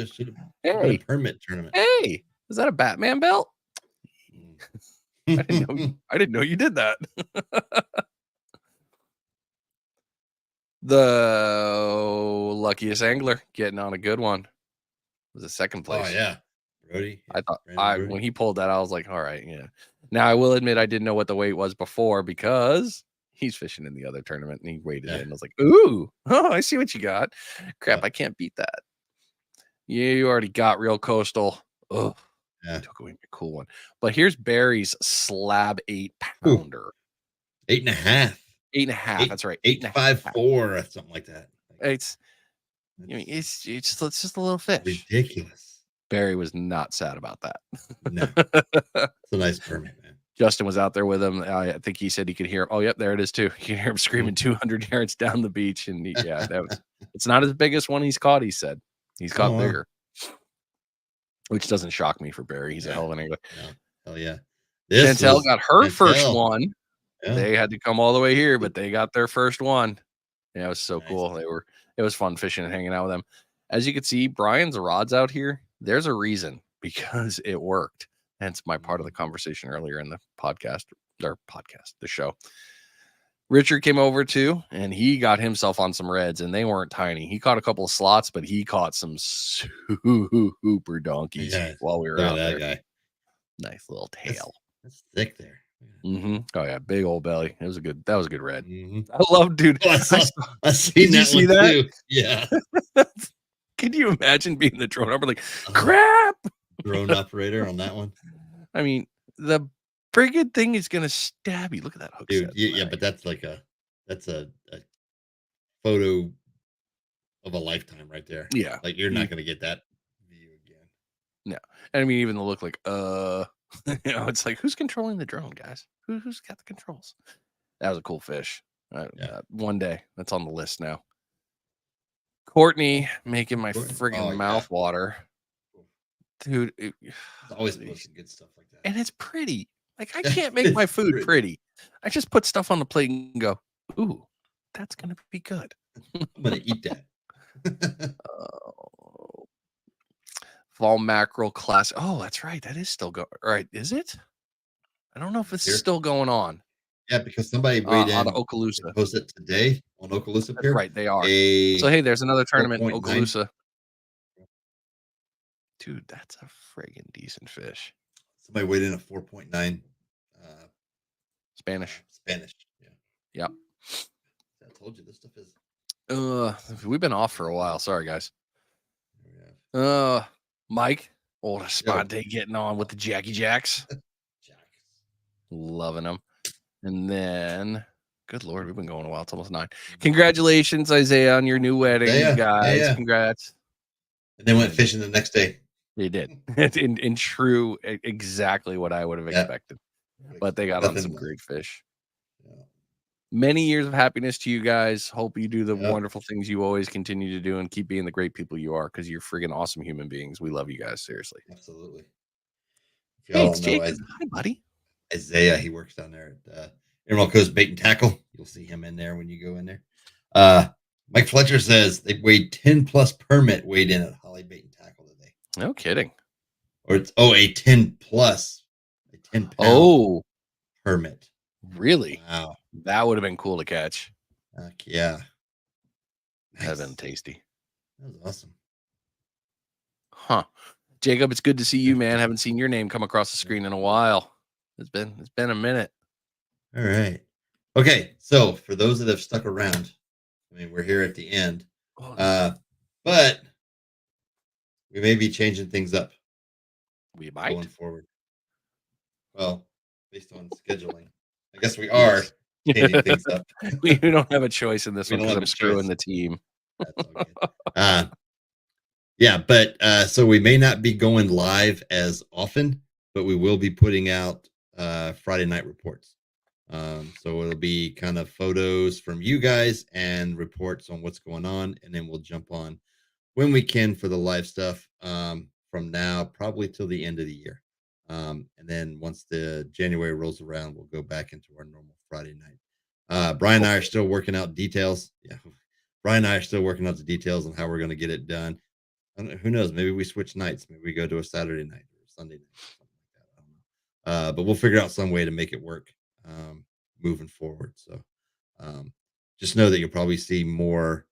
Hey, a permit tournament. Hey, is that a Batman belt? I didn't know you did that. The luckiest angler getting on a good one was the second place. Oh yeah, Brody. I thought when he pulled that, I was like, all right, yeah. Now I will admit I didn't know what the weight was before because he's fishing in the other tournament and he weighed it in. I was like, ooh, oh, I see what you got. Crap, I can't beat that. Yeah, you already got real coastal. Oh, yeah, took away my cool one. But here's Barry's slab 8-pounder. 8.5. 8.5. That's right. 8.54 or something like that. It's just a little fish. Ridiculous. Barry was not sad about that. No, it's a nice permit, man. Justin was out there with him. I think he said he could hear. Oh, yep, there it is too. You can hear him screaming 200 yards down the beach, and it's not as big as one he's caught. He said he's caught bigger, which doesn't shock me for Barry. He's a hell of an angler. Yeah. Hell yeah. Chantel got her first one. Yeah. They had to come all the way here, but they got their first one. Yeah, it was so cool. It was fun fishing and hanging out with them. As you can see, Brian's rods out here. There's a reason, because it worked. Hence my part of the conversation earlier in the the show. Richard came over too, and he got himself on some reds, and they weren't tiny. He caught a couple of slots, but he caught some super donkeys while we were out there. Guy. Nice little tail. That's thick there. Oh yeah, big old belly. That was a good red. I love, dude. Oh, I seen that one too. Yeah. Can you imagine being the drone operator? Like, crap. Drone operator on that one. I mean, the friggin' thing is gonna stab you. Look at that hook dude. set. Yeah, but that's like a photo of a lifetime right there. Yeah, like you're not gonna get that view again. No, and I mean, even the look like it's like, who's controlling the drone, guys? Who's got the controls? That was a cool fish. One day, that's on the list now. Courtney making my friggin' mouth water. Dude, it's always posting good stuff like that. And it's pretty. Like, I can't make my food pretty. I just put stuff on the plate and go, ooh, that's going to be good. I'm going to eat that. Fall mackerel class. Oh, that's right. That is still going. All right. Is it? I don't know if it's still going on. Yeah, because somebody weighed in on Okaloosa. Posted today on Okaloosa Pier. Right, they are. So, hey, there's another tournament in Okaloosa. Dude, that's a friggin' decent fish. Somebody weighed in at 4.9. Spanish. Yeah. Yep. I told you this stuff is. We've been off for a while. Sorry, guys. Mike, old Esponte getting on with the Jackie Jacks. Loving them. And then, good Lord, we've been going a while. It's almost 9. Congratulations, Isaiah, on your new wedding, guys. Yeah. Congrats. And they went fishing the next day. They did. in true, exactly what I would have expected. But they got on some great fish. Yeah. Many years of happiness to you guys. Hope you do the wonderful things you always continue to do and keep being the great people you are, because you're friggin' awesome human beings. We love you guys, seriously. Absolutely. Hey, it's Jake. Hi, buddy. Isaiah, he works down there at Emerald Coast Bait and Tackle. You'll see him in there when you go in there. Mike Fletcher says they weighed 10 plus permit weighed in at Holly Bait and Tackle today. No kidding. Or it's a 10 plus, a 10 pound permit. Really? Wow, that would have been cool to catch. Yeah, that'd have been tasty. That was awesome. Huh, Jacob? It's good to see you, man. Haven't seen your name come across the screen in a while. It's been a minute. All right. Okay, so for those that have stuck around, I mean, we're here at the end, but we may be changing things up. We might going forward. Well, based on scheduling, I guess we are changing things up. We don't have a choice in this one because I'm screwing the team. That's okay. Yeah, but so we may not be going live as often, but we will be putting out Friday night reports. So it'll be kind of photos from you guys and reports on what's going on, and then we'll jump on when we can for the live stuff, from now probably till the end of the year. And then once the January rolls around, we'll go back into our normal Friday night. Brian and I are still working out details. Yeah, Brian and I are still working out the details on how we're going to get it done. Who knows? Maybe we switch nights. Maybe we go to a Saturday night or a Sunday night or something like that. I don't know. But we'll figure out some way to make it work moving forward. So um, just know that you'll probably see more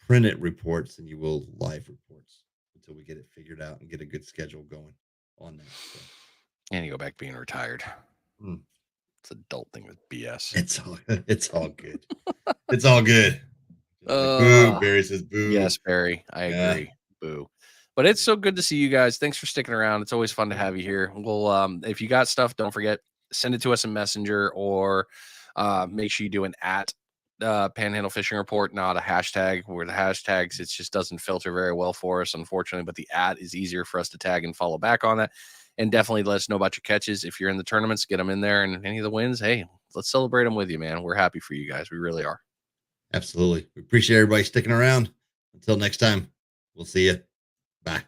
printed reports than you will live reports until we get it figured out and get a good schedule going on that. So. And you go back being retired. Mm. It's adult thing with BS. It's all good. It's all good. Like, boo. Barry says boo. Yes, Barry. I agree. Boo. But it's so good to see you guys. Thanks for sticking around. It's always fun to have you here. We'll if you got stuff, don't forget, send it to us in Messenger, or make sure you do an at Panhandle Fishing Report, not a hashtag. Where the hashtags, it just doesn't filter very well for us, unfortunately. But the at is easier for us to tag and follow back on that. And definitely let us know about your catches. If you're in the tournaments, get them in there. And any of the wins, hey, let's celebrate them with you, man. We're happy for you guys. We really are. Absolutely. We appreciate everybody sticking around. Until next time, we'll see you. Bye.